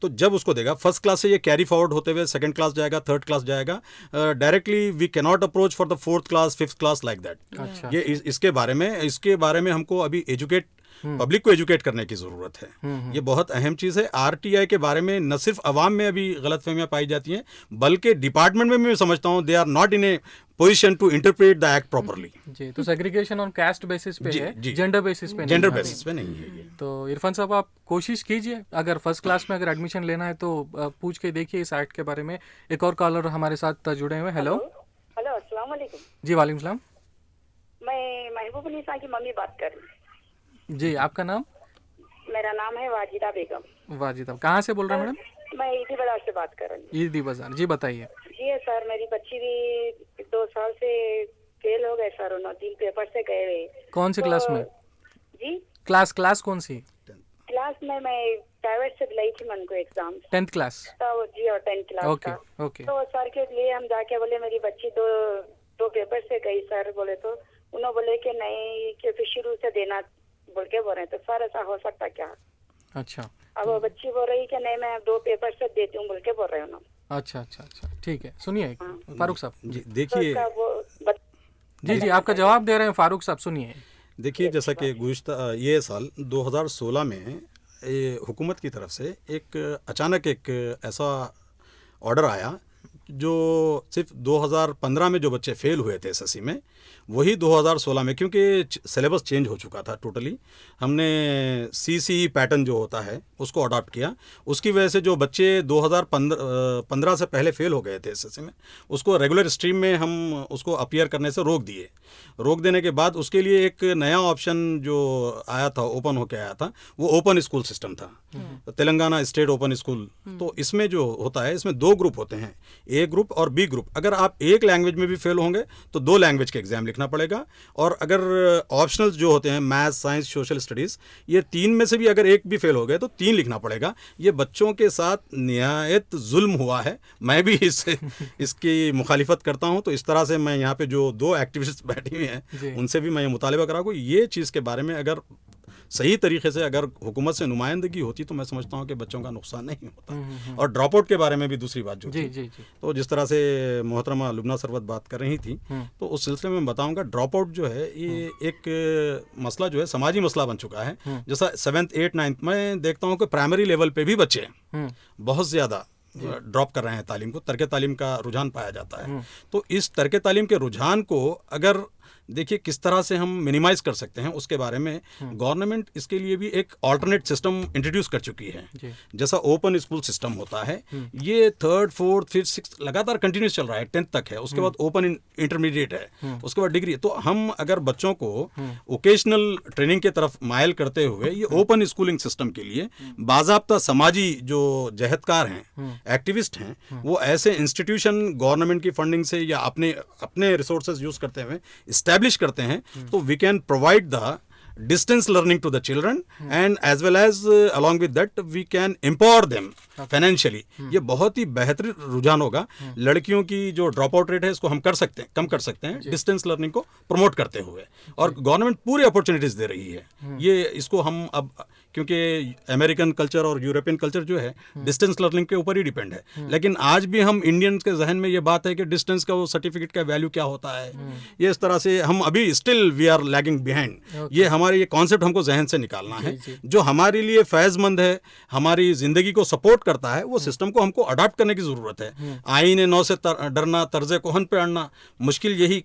तो जब उसको देगा फर्स्ट क्लास से ये कैरी फॉरवर्ड होते हुए सेकंड क्लास जाएगा, थर्ड क्लास जाएगा। Directly we can not approach for the fourth class, fifth class like that. ये इसके बारे में हमको अभी पब्लिक को एजुकेट करने की जरूरत है। ये बहुत अहम चीज है। RTI के बारे में न सिर्फ अवाम में अभी गलतफहमियां पाई जाती हैं, बल्कि डिपार्टमेंट में मैं समझता हूं they are not in a position to interpret the act properly. जी, तो सेग्रीगेशन ऑन कास्ट बेसिस पे है, जेंडर बेसिस पे नहीं है ये। तो इरफान साहब, आप कोशिश कीजिए, अगर फर्स्ट क्लास में अगर एडमिशन लेना है तो पूछ के देखिए इस एक्ट के बारे में। एक और कॉलर हमारे साथ जुड़े हुए। हेलो, अस्सलाम वालेकुम। जी, वालेकुम सलाम। मैं महबूबुन्निसा की मम्मी बात कर रही हूँ। जी, आपका नाम? मेरा नाम है वाजिदा बेगम। वाजिदा, कहाँ से बोल रहे हैं मैडम? मैं ईदी बाजार से बात कर रही हूँ। ईदी बाजार, जी बताइए। जी सर, मेरी बच्ची भी 2 साल से फेल हो गए सर, उन्होंने 3 पेपर से गए हुए। कौन सी क्लास में? जी, क्लास कौन सी? क्लास में मैं प्राइवेट से दिलाई थी मन को एग्जाम। 10th class? तो जी, और 10th क्लास ओके। तो सर के लिए हम जाके बोले मेरी बच्ची दो पेपर से गई सर, बोले तो उन्होंने बोले कि नहीं, कि फिर शुरू से देना बोल के बोल रहे हैं। तो सर ऐसा हो सकता क्या? अच्छा। अब वो बच्ची बोल रही कि नहीं, मैं 2 पेपर से देती हूँ बोल के बोल रहे हैं उन्होंने। अच्छा, ठीक है। सुनिए फारूक साहब जी, देखिए जी आपका जवाब दे रहे हैं फारूक साहब, सुनिए। देखिए, जैसा कि गुज़िश्ता ये साल 2016 में हुकूमत की तरफ से एक अचानक एक ऐसा ऑर्डर आया जो सिर्फ 2015 में जो बच्चे फेल हुए थे SSC में, वही 2016 में, क्योंकि सिलेबस चेंज हो चुका था टोटली, हमने CCE पैटर्न जो होता है उसको अडॉप्ट किया। उसकी वजह से जो बच्चे 2015 से पहले फेल हो गए थे SSC में, उसको रेगुलर स्ट्रीम में हम उसको अपीयर करने से रोक दिए। रोक देने के बाद उसके लिए एक नया ऑप्शन जो आया था, ओपन होके आया था, वो ओपन स्कूल सिस्टम था, तेलंगाना स्टेट ओपन स्कूल। तो इसमें जो होता है, इसमें 2 ग्रुप होते हैं, A ग्रुप और B ग्रुप। अगर आप एक लैंग्वेज में भी फेल होंगे तो 2 लैंग्वेज के एग्जाम लिखना पड़ेगा। और अगर ऑप्शनल जो होते हैं मैथ, साइंस, सोशल स्टडीज़, ये 3 में से भी अगर एक भी फेल हो गए तो 3 लिखना पड़ेगा। ये बच्चों के साथ निहायत जुल्म हुआ है। मैं भी इसकी मुखालिफत करता हूँ। तो इस तरह से मैं यहाँ पे जो 2 एक्टिविस्ट बैठी हुई हैं उनसे भी मैं ये मुतालिबा कराऊँ, ये चीज़ के बारे में अगर सही तरीके से अगर हुकूमत से नुमाइंदगी होती तो मैं समझता हूँ कि बच्चों का नुकसान नहीं होता। और ड्रॉप आउट के बारे में भी दूसरी बात जो थी, तो जिस तरह से मोहतरमा लुबना सरवत बात कर रही थी, तो उस सिलसिले में बताऊँगा, ड्रॉप आउट जो है ये एक मसला जो है समाजी मसला बन चुका है। जैसा 7th, 8th, 9th में देखता हूँ कि प्राइमरी लेवल पे भी बच्चे बहुत ज़्यादा ड्रॉप कर रहे हैं तालीम को, तर्क तालीम का रुझान पाया जाता है। तो इस तर्क तालीम के रुझान को अगर देखिए किस तरह से हम मिनिमाइज कर सकते हैं, उसके बारे में गवर्नमेंट इसके लिए भी एक अल्टरनेट सिस्टम इंट्रोड्यूस कर चुकी है। जैसा ओपन स्कूल सिस्टम होता है, ये 3rd, 4th, 5th, 6th लगातार कंटिन्यूस चल रहा है, 10th तक है, उसके बाद ओपन इंटरमीडिएट है, उसके बाद डिग्री। तो हम अगर बच्चों को वोकेशनल ट्रेनिंग की तरफ मायल करते हुए ये ओपन स्कूलिंग सिस्टम के लिए बाज़ाब्ता समाजी जो जहदकार हैं, एक्टिविस्ट हैं, वो ऐसे इंस्टीट्यूशन गवर्नमेंट की फंडिंग से या अपने रिसोर्सेज यूज करते हुए एस्टैब्लिश करते हैं, तो we can provide the distance learning to the children and as well as along with that we can empower them financially। ये बहुत ही बेहतर रुझान होगा। लड़कियों की जो ड्रॉप आउट रेट है इसको हम कम कर सकते हैं डिस्टेंस लर्निंग को प्रमोट करते हुए, और गवर्नमेंट पूरी अपॉर्चुनिटीज दे रही है। ये इसको हम अब क्योंकि अमेरिकन कल्चर और यूरोपियन कल्चर जो है डिस्टेंस लर्निंग के ऊपर ही डिपेंड है। लेकिन आज भी हम इंडियंस के जहन में ये बात है कि डिस्टेंस का वो सर्टिफिकेट का वैल्यू क्या होता है, ये इस तरह से हम अभी still we are lagging behind. ये हमारे ये कॉन्सेप्ट हमको जहन से निकालना है। जो हमारे लिए फैज़मंद है, हमारी ज़िंदगी को सपोर्ट करता है, वो सिस्टम को हमको अडॉप्ट करने की ज़रूरत है। आईने नौ से डरना, तर्ज़े कोहन पे अड़ना, मुश्किल यही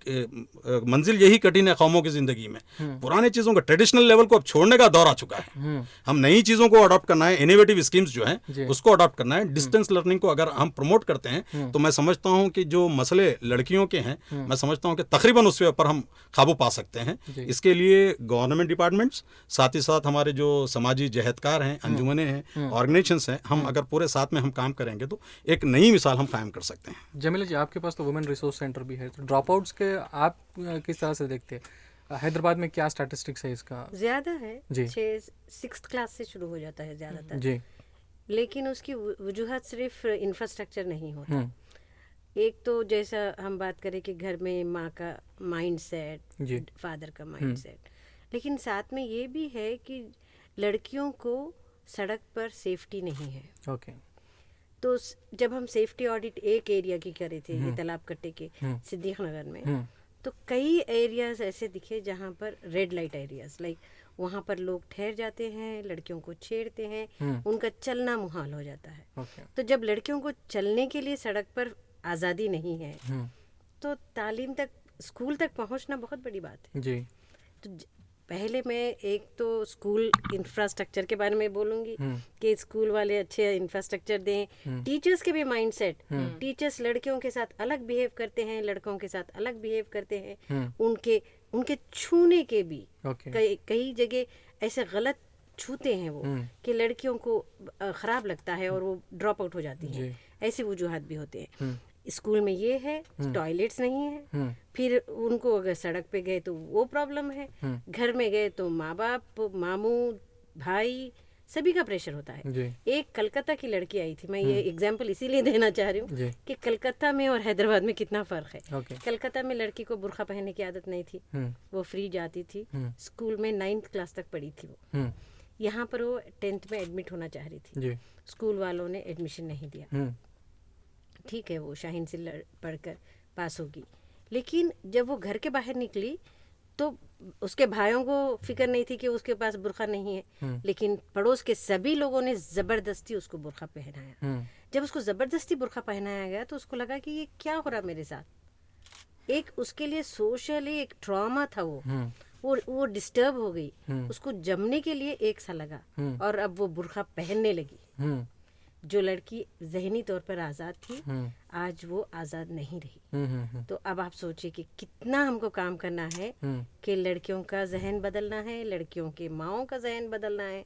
मंजिल यही कठिन है कौमों की ज़िंदगी में। पुराने चीज़ों का ट्रेडिशनल लेवल को अब छोड़ने का दौर आ चुका है। हम नई चीज़ों को अडॉप्ट करना है, इनोवेटिव स्कीम्स जो हैं उसको अडॉप्ट करना है। डिस्टेंस लर्निंग को अगर हम प्रमोट करते हैं तो मैं समझता हूं कि जो मसले लड़कियों के हैं, मैं समझता हूं कि तकरीबन उसके ऊपर हम काबू पा सकते हैं। इसके लिए गवर्नमेंट डिपार्टमेंट्स, साथ ही साथ हमारे जो समाजी जहदकार हैं, अंजुमनें हैं, ऑर्गेनाइजेशंस हैं, हम अगर पूरे साथ में हम काम करेंगे तो एक नई मिसाल हम कायम कर सकते हैं। जमीला जी, आपके पास तो वुमेन रिसोर्स सेंटर भी है, तो ड्रॉप आउट्स के आप किस तरह से देखते हैं? हैदराबाद में क्या स्टैटिस्टिक्स है इसका? ज़्यादा है जी, 6th क्लास से शुरू हो जाता है ज़्यादातर जी। लेकिन उसकी वजूहत सिर्फ इंफ्रास्ट्रक्चर नहीं होता। एक तो जैसा हम बात करें कि घर में माँ का माइंड सेट, फादर का माइंड सेट, लेकिन साथ में ये भी है कि लड़कियों को सड़क पर सेफ्टी नहीं है। ओके। तो जब हम सेफ्टी ऑडिट एक एरिया की करे थे, ये तालाब कट्टे के सिद्दीक नगर में, तो कई एरियाज ऐसे दिखे जहाँ पर रेड लाइट एरियाज, लाइक वहाँ पर लोग ठहर जाते हैं, लड़कियों को छेड़ते हैं, उनका चलना मुहाल हो जाता है। तो जब लड़कियों को चलने के लिए सड़क पर आज़ादी नहीं है तो तालीम तक, स्कूल तक पहुँचना बहुत बड़ी बात है जी। तो पहले मैं एक तो स्कूल इंफ्रास्ट्रक्चर के बारे में बोलूँगी कि स्कूल वाले अच्छे इंफ्रास्ट्रक्चर दें। टीचर्स के भी माइंडसेट, टीचर्स लड़कियों के साथ अलग बिहेव करते हैं, लड़कों के साथ अलग बिहेव करते हैं। उनके छूने के भी कई जगह ऐसे गलत छूते हैं वो कि लड़कियों को ख़राब लगता है और वो ड्रॉप आउट हो जाती हैं। ऐसे वजूहात भी होते हैं। स्कूल में ये है, टॉयलेट्स नहीं है, फिर उनको अगर सड़क पे गए तो वो प्रॉब्लम है, घर में गए तो माँ बाप, मामू, भाई, सभी का प्रेशर होता है। एक कलकत्ता की लड़की आई थी, मैं ये एग्जांपल इसीलिए देना चाह रही हूँ कि कलकत्ता में और हैदराबाद में कितना फ़र्क है। कलकत्ता में लड़की को बुर्का पहनने की आदत नहीं थी, वो फ्री जाती थी, स्कूल में 9th क्लास तक पढ़ी थी वो। यहाँ पर वो 10th में एडमिट होना चाह रही थी, स्कूल वालों ने एडमिशन नहीं दिया। ठीक है, वो शाहीन से पढ़कर पास होगी, लेकिन जब वो घर के बाहर निकली तो उसके भाइयों को फिक्र नहीं थी कि उसके पास बुर्का नहीं है, लेकिन पड़ोस के सभी लोगों ने ज़बरदस्ती उसको बुर्का पहनाया। जब उसको ज़बरदस्ती बुर्का पहनाया गया तो उसको लगा कि ये क्या हो रहा मेरे साथ। एक उसके लिए सोशली एक ट्रॉमा था वो डिस्टर्ब हो गई, उसको जमने के लिए 1 साल लगा और अब वो बुर्का पहनने लगी। जो लड़की ज़हनी तौर पर आज़ाद थी, आज वो आज़ाद नहीं रही। तो अब आप सोचिए कि कितना हमको काम करना है कि लड़कियों का जहन बदलना है, लड़कियों के माओं का जहन बदलना है,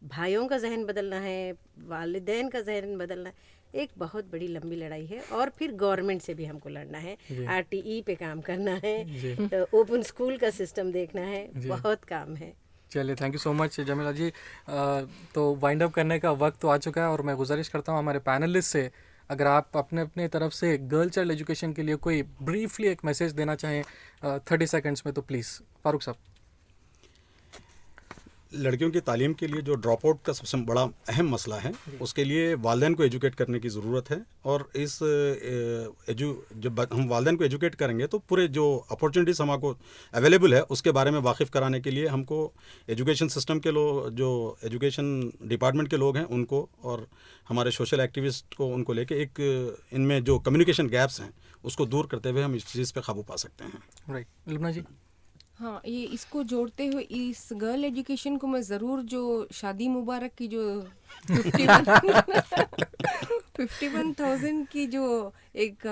भाइयों का जहन बदलना है, वालिदैन का जहन बदलना है। एक बहुत बड़ी लंबी लड़ाई है और फिर गवर्नमेंट से भी हमको लड़ना है, RTE पे काम करना है, ओपन स्कूल का सिस्टम देखना है, बहुत काम है। चलिए, thank you so much Jamila ji. तो वाइंड अप करने का वक्त तो आ चुका है और मैं गुजारिश करता हूँ हमारे पैनलिस्ट से, अगर आप अपने तरफ से गर्ल चाइल्ड एजुकेशन के लिए कोई ब्रीफली एक मैसेज देना चाहें 30 सेकंड्स में, तो प्लीज़ फारूक साहब। लड़कियों की तालीम के लिए जो ड्रॉप आउट का सबसे बड़ा अहम मसला है, उसके लिए वालिदैन को एजुकेट करने की ज़रूरत है। और इस जब हम वालिदैन को एजुकेट करेंगे तो पूरे जो अपॉर्चुनिटीज़ हमको अवेलेबल है उसके बारे में वाकिफ़ कराने के लिए हमको एजुकेशन सिस्टम के लोग, जो एजुकेशन डिपार्टमेंट के लोग हैं उनको, और हमारे सोशल एक्टिविस्ट को, उनको लेके एक इनमें जो कम्युनिकेशन गैप्स हैं उसको दूर करते हुए हम इस चीज़ पर काबू पा सकते हैं। राइट, लुबना जी। हाँ, ये इसको जोड़ते हुए इस गर्ल एजुकेशन को मैं ज़रूर, जो शादी मुबारक की जो 51,000 की जो एक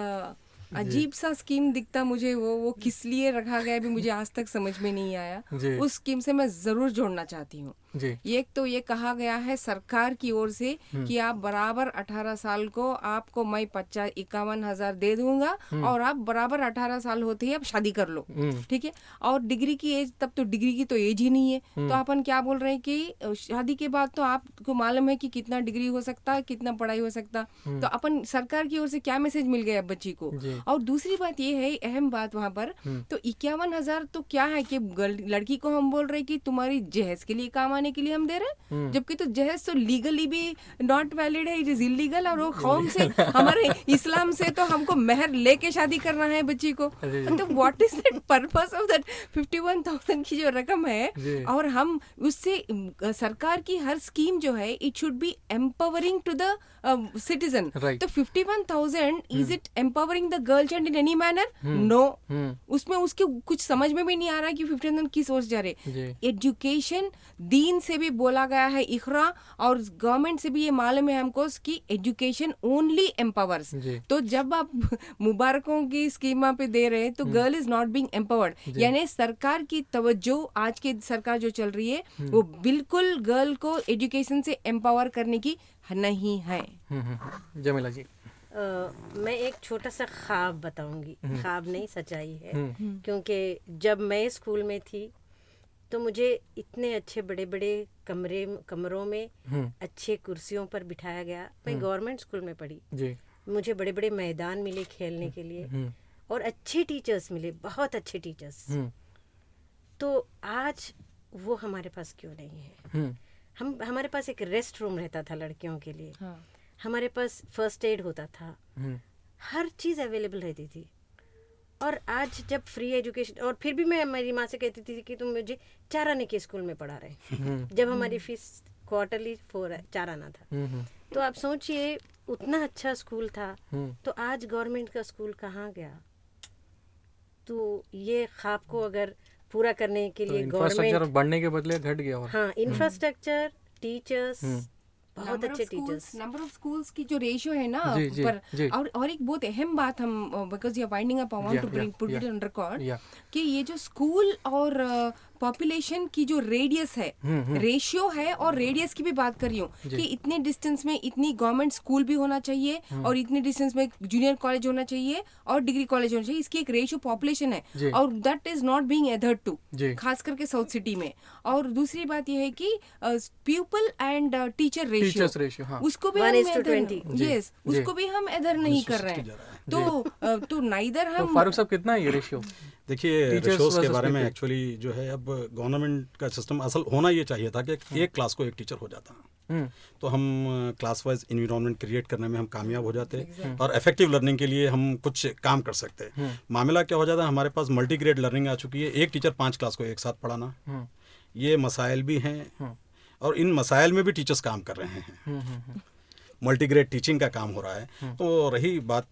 अजीब सा स्कीम दिखता मुझे, वो किस लिए रखा गया भी मुझे आज तक समझ में नहीं आया। उस स्कीम से मैं ज़रूर जोड़ना चाहती हूँ। एक तो ये कहा गया है सरकार की ओर से कि आप बराबर 18 साल को आपको मैं 51,000 दे दूंगा और आप बराबर 18 साल होते ही आप शादी कर लो, ठीक है। और डिग्री की एज, तब तो डिग्री की तो एज ही नहीं है, तो अपन क्या बोल रहे हैं कि शादी के बाद तो आपको मालूम है कि कितना डिग्री हो सकता है, कितना पढ़ाई हो सकता, तो अपन सरकार की ओर से क्या मैसेज मिल गया बच्ची को। और दूसरी बात ये है, अहम बात वहाँ पर, तो 51,000 तो क्या है कि लड़की को हम बोल रहे कि तुम्हारी जहेज के लिए काम खाने के लिए हम दे रहे हैं, जबकि तो जहेज तो लीगली भी नॉट वैलिड है, इट इज इलीगल। और वो कौन से हमारे इस्लाम से तो हमको मेहर लेके शादी करना है बच्ची को, तो what is that purpose of that 51,000 की जो रकम है। और हम उससे सरकार की हर स्कीम जो है it should be empowering to the citizen. तो 51,000 is it empowering the girl child in any manner? No. उसमें उसके कुछ समझ में भी नहीं आ रहा कि 51,000 की सोच जा रहे। एजुकेशन दीन से भी बोला गया है इखरा, और गवर्नमेंट से भी ये मालूम है हमको कि एजुकेशन ओनली एम्पावर्स। तो जब आप मुबारकों की स्कीमा पे दे रहे हैं तो girl is not being empowered. यानी सरकार की तवज्जो, आज की सरकार जो चल रही है वो बिल्कुल गर्ल को एजुकेशन से एम्पावर करने की नहीं है। जमीला जी, मैं एक छोटा सा ख्वाब बताऊंगी, ख्वाब नहीं सच्चाई है, क्योंकि जब मैं स्कूल में थी तो मुझे इतने अच्छे बड़े बड़े कमरों में अच्छे कुर्सियों पर बिठाया गया। मैं गवर्नमेंट स्कूल में पढ़ी, मुझे बड़े बड़े मैदान मिले खेलने के लिए और अच्छे टीचर्स मिले, बहुत अच्छे टीचर्स। तो आज वो हमारे पास क्यों नहीं है? हमारे पास एक रेस्ट रूम रहता था लड़कियों के लिए, हमारे पास फर्स्ट एड होता था, हर चीज़ अवेलेबल रहती थी। और आज जब फ्री एजुकेशन, और फिर भी मैं मेरी माँ से कहती थी कि तुम मुझे 4 आने के स्कूल में पढ़ा रहे, जब हमारी फीस क्वार्टरली 4 आना था। तो आप सोचिए उतना अच्छा स्कूल था, तो आज गवर्नमेंट का स्कूल कहाँ गया? तो ये ख्वाब को अगर पूरा करने के लिए इंफ्रास्ट्रक्चर बढ़ने के बदले घट गया। और हाँ, इंफ्रास्ट्रक्चर, टीचर्स, बहुत अच्छे टीचर्स, नंबर ऑफ स्कूल्स की जो रेशियो है ना पर, और एक बहुत अहम बात हम, because you are winding up, I want to bring put it on record कि ये जो स्कूल और पॉपुलेशन की जो रेडियस है, रेशियो है, और रेडियस की भी बात कर रही हूँ कि इतने डिस्टेंस में इतनी गवर्नमेंट स्कूल भी होना चाहिए और इतने डिस्टेंस में जूनियर कॉलेज होना चाहिए और डिग्री कॉलेज होना चाहिए। इसकी एक रेशियो पॉपुलेशन है और that is not being adhered to, खास करके साउथ सिटी में। और दूसरी बात यह है कि पीपल एंड टीचर रेशियो, उसको भी उसको भी हम एडहर नहीं कर रहे हैं। तो नाइदर हम, फारूक साहब कितना है ये रेशियो? देखिए, रेशियोज के बारे में एक्चुअली जो है, अब गवर्नमेंट का सिस्टम असल होना ये चाहिए था कि एक क्लास को एक टीचर हो जाता, तो हम क्लास वाइज एनवायरनमेंट क्रिएट करने में हम कामयाब हो जाते और इफेक्टिव लर्निंग के लिए हम कुछ काम कर सकते। मामला क्या हो जाता है, हमारे पास मल्टी ग्रेड लर्निंग आ चुकी है, एक टीचर 5 क्लास को एक साथ पढ़ाना, ये मसाइल भी हैं और इन मसाइल में भी टीचर्स काम कर रहे हैं। मल्टीग्रेड टीचिंग का काम हो रहा है। तो रही बात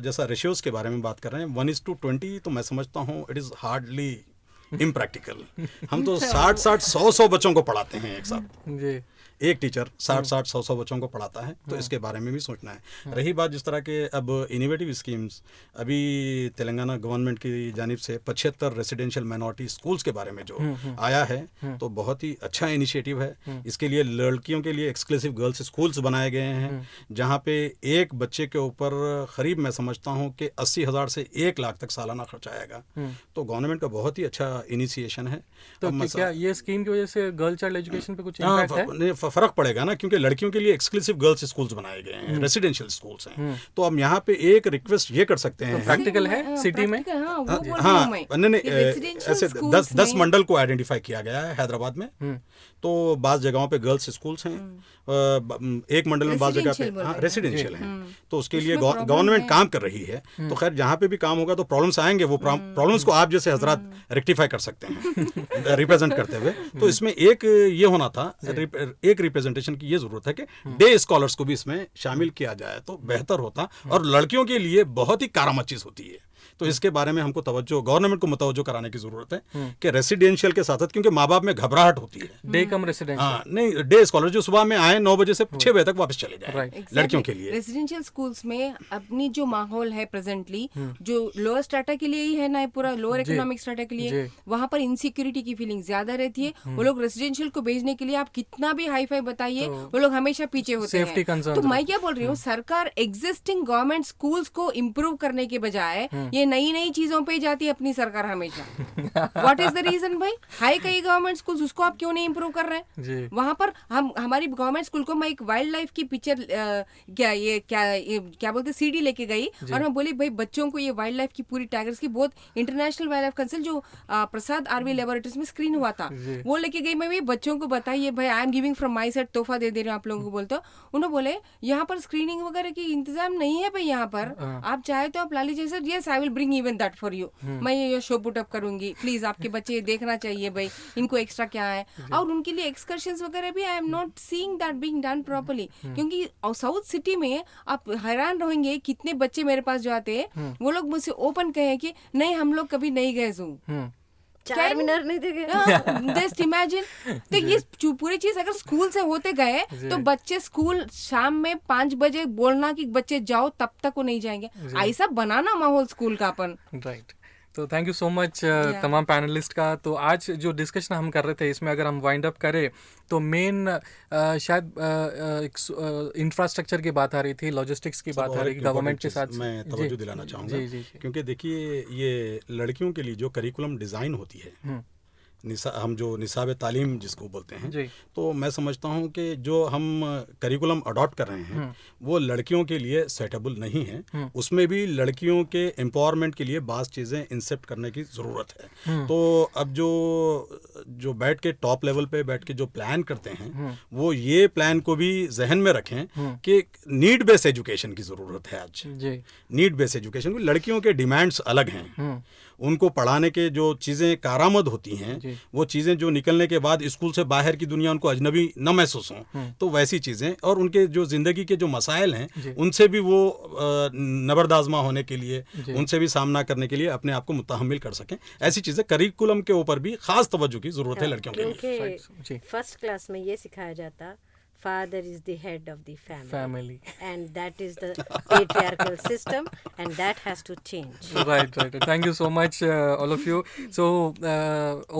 जैसा रेशियोज के बारे में बात कर रहे हैं 1:20, तो मैं समझता हूँ इट इज़ हार्डली इम्प्रैक्टिकल। हम तो 60-100 बच्चों को पढ़ाते हैं एक साथ, एक टीचर 60-100 बच्चों को पढ़ाता है, तो इसके बारे में भी सोचना है। रही बात जिस तरह के अब इनोवेटिव स्कीम्स, अभी तेलंगाना गवर्नमेंट की जानिब से 75 रेसिडेंशियल माइनॉरिटी स्कूल्स के बारे में जो आया है, तो बहुत ही अच्छा इनिशिएटिव है। इसके लिए लड़कियों के लिए एक्सक्लूसिव गर्ल्स स्कूल्स बनाए गए हैं, जहाँ पे एक बच्चे के ऊपर करीब मैं समझता हूँ कि 80,000 से 1 लाख तक सालाना खर्च आएगा। तो गवर्नमेंट का बहुत ही अच्छा इनिशिएशन है। तो क्या ये स्कीम की वजह से गर्ल चाइल्ड एजुकेशन पे कुछ इम्पैक्ट है? फर्क पड़ेगा ना, क्योंकि लड़कियों के लिए एक्सक्लूसिव गर्ल्स स्कूल्स बनाए गए हैं, रेसिडेंशियल स्कूल्स हैं। तो हम यहाँ पे एक रिक्वेस्ट ये कर सकते हैं, प्रैक्टिकल है सिटी में, हाँ नहीं, ऐसे 10 मंडल को आइडेंटिफाई किया गया है हैदराबाद में। तो बाज़ जगहों पे गर्ल्स स्कूल्स हैं, एक मंडल में बाज़ जगह पे रेसिडेंशियल हैं। तो उसके लिए गवर्नमेंट काम कर रही है। तो खैर जहाँ पे भी काम होगा तो प्रॉब्लम्स आएंगे, वो प्रॉब्लम्स को आप जैसे हजरात रेक्टिफाई कर सकते हैं रिप्रेजेंट करते हुए। तो इसमें एक ये होना था, एक रिप्रेजेंटेशन की ये जरूरत है कि डे स्कॉलर्स को भी इसमें शामिल किया जाए तो बेहतर होता, और लड़कियों के लिए बहुत ही कारामद चीज़ होती है। तो इसके बारे में हमको तवज्जो, गवर्नमेंट को मुतवज्जो कराने की जरूरत है कि रेसिडेंशियल के साथ, क्योंकि माँ बाप में घबराहट होती है, डे कम रेसिडेंशियल, हाँ नहीं, डे स्कॉलर जो सुबह में आए 9 बजे से 6 बजे तक वापस चले जाए, लड़कियों के लिए। रेसिडेंशियल स्कूल्स में अपनी जो माहौल है प्रेजेंटली, जो लोअर स्ट्रेटा के लिए ही है ना, पूरा लोअर इकोनॉमिक स्ट्रेटा के लिए, वहाँ पर इनसिक्योरिटी की फीलिंग ज्यादा रहती है। वो लोग रेसिडेंशियल को भेजने के लिए आप कितना भी हाई फाई बताइए, वो लोग हमेशा पीछे होते हैं। तो मैं क्या बोल रही हूँ, सरकार एग्जिस्टिंग गवर्नमेंट स्कूल्स को इम्प्रूव करने के बजाय ये नई नई चीजों पे जाती है अपनी सरकार हमेशा। व्हाट इज द रीजन भाई? हाई कई गवर्नमेंट स्कूल्स, उसको आप क्यों नहीं इम्प्रूव कर रहे हैं? वहां पर हमारी गवर्नमेंट स्कूल को मैं एक वाइल्ड लाइफ की पिक्चर क्या बोलते सीडी लेके गई और मैं बोली भाई बच्चों को ये वाइल्ड लाइफ की पूरी टाइगर्स की बहुत इंटरनेशनल वाइल्ड लाइफ कंसल जो प्रसाद आरवी लेबोरेटरीज में स्क्रीन हुआ था वो लेके गई। मैं भी बच्चों को बताइए भाई I am giving from my side, तोहफा दे रही हूँ आप लोगों को। बोलते उन्होंने बोले यहाँ पर स्क्रीनिंग वगैरह की इंतजाम नहीं है भाई, यहाँ पर आप चाहे तो आप ला लीजिए sir. Yes I will bring even that for you, मैं ये शो पुट अप करूंगी, प्लीज आपके बच्चे देखना चाहिए भाई इनको एक्स्ट्रा क्या है। और उनके लिए एक्सकर्शंस वगैरह भी I am not seeing that being done properly, क्योंकि साउथ सिटी में आप हैरान रहेंगे कितने बच्चे मेरे पास जो आते हैं वो लोग मुझसे ओपन कहे कि नहीं हम लोग कभी नहीं गए जू, चारमीनार नहीं देखे। Just imagine. तो ये पूरी चीज अगर स्कूल से होते गए तो बच्चे स्कूल शाम में 5 बजे बोलना कि बच्चे जाओ तब तक वो नहीं जाएंगे। ऐसा बनाना माहौल स्कूल का अपन। राइट। तो थैंक यू सो मच तमाम पैनलिस्ट का। तो आज जो डिस्कशन हम कर रहे थे इसमें अगर हम वाइंड अप करें तो मेन शायद इंफ्रास्ट्रक्चर की बात आ रही थी, लॉजिस्टिक्स की बात आ रही थी गवर्नमेंट के साथ। मैं तवज्जो दिलाना चाहूँगा क्योंकि देखिए ये लड़कियों के लिए जो करिकुलम डिज़ाइन होती है, हम जो निसाब तालीम जिसको बोलते हैं, तो मैं समझता हूँ कि जो हम करिकुलम अडॉप्ट कर रहे हैं वो लड़कियों के लिए सेटेबल नहीं है। उसमें भी लड़कियों के एम्पावरमेंट के लिए बाज़ चीज़ें इंसेप्ट करने की ज़रूरत है। तो अब जो बैठ के टॉप लेवल पे बैठ के जो प्लान करते हैं वो ये प्लान को भी जहन में रखें कि नीड बेस्ड एजुकेशन की ज़रूरत है। आज नीड बेस्ड एजुकेशन, लड़कियों के डिमांड्स अलग हैं, उनको पढ़ाने के जो चीज़ें कारामद होती हैं वो चीज़ें जो निकलने के बाद स्कूल से बाहर की दुनिया उनको अजनबी न महसूस हों, तो वैसी चीज़ें, और उनके जो ज़िंदगी के जो मसाइल हैं उनसे भी वो नबरदाजमा होने के लिए, उनसे भी सामना करने के लिए अपने आप को मुतहम्मिल कर सकें। ऐसी चीज़ें करिकुलम के ऊपर भी ख़ास तवज्जो की ज़रूरत है लड़कियों के लिए। फर्स्ट क्लास में ये सिखाया जाता father is the head of the family and that is the patriarchal system and that has to change. Right. Thank you so much all of you. So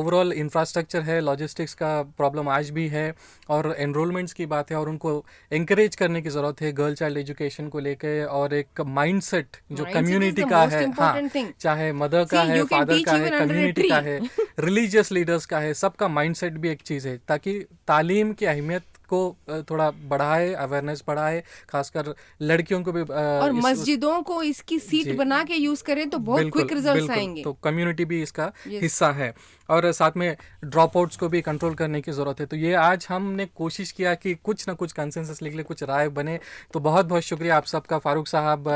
overall infrastructure है, logistics का problem आज भी है और enrollments की बात है और उनको encourage करने की ज़रूरत है गर्ल चाइल्ड एजुकेशन को लेके, और एक mindset जो community का है, हाँ, चाहे मदर का है, फादर का है, community का है, religious leaders का है, सबका mindset भी एक चीज़ है ताकि तालीम की अहमियत को थोड़ा बढ़ाए, अवेयरनेस बढ़ाए, खासकर लड़कियों को भी और मस्जिदों को इसकी सीट बना के यूज करें तो बहुत क्विक रिजल्ट्स आएंगे। तो कम्युनिटी भी इसका हिस्सा है और साथ में ड्रॉप आउट्स को भी कंट्रोल करने की ज़रूरत है। तो ये आज हमने कोशिश किया कि कुछ ना कुछ कंसेंसस निकले, कुछ राय बने। तो बहुत बहुत शुक्रिया आप सबका, फारूक साहब,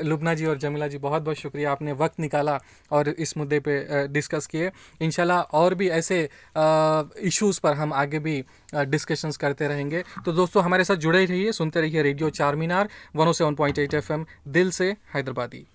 लुबना जी और जमीला जी, बहुत बहुत शुक्रिया, आपने वक्त निकाला और इस मुद्दे पे डिस्कस किए। इंशाल्लाह और भी ऐसे इश्यूज़ पर हम आगे भी डिस्कशंस करते रहेंगे। तो दोस्तों हमारे साथ जुड़े रहिए, सुनते रहिए रेडियो चारमीनार 107.8 FM, दिल से हैदराबादी।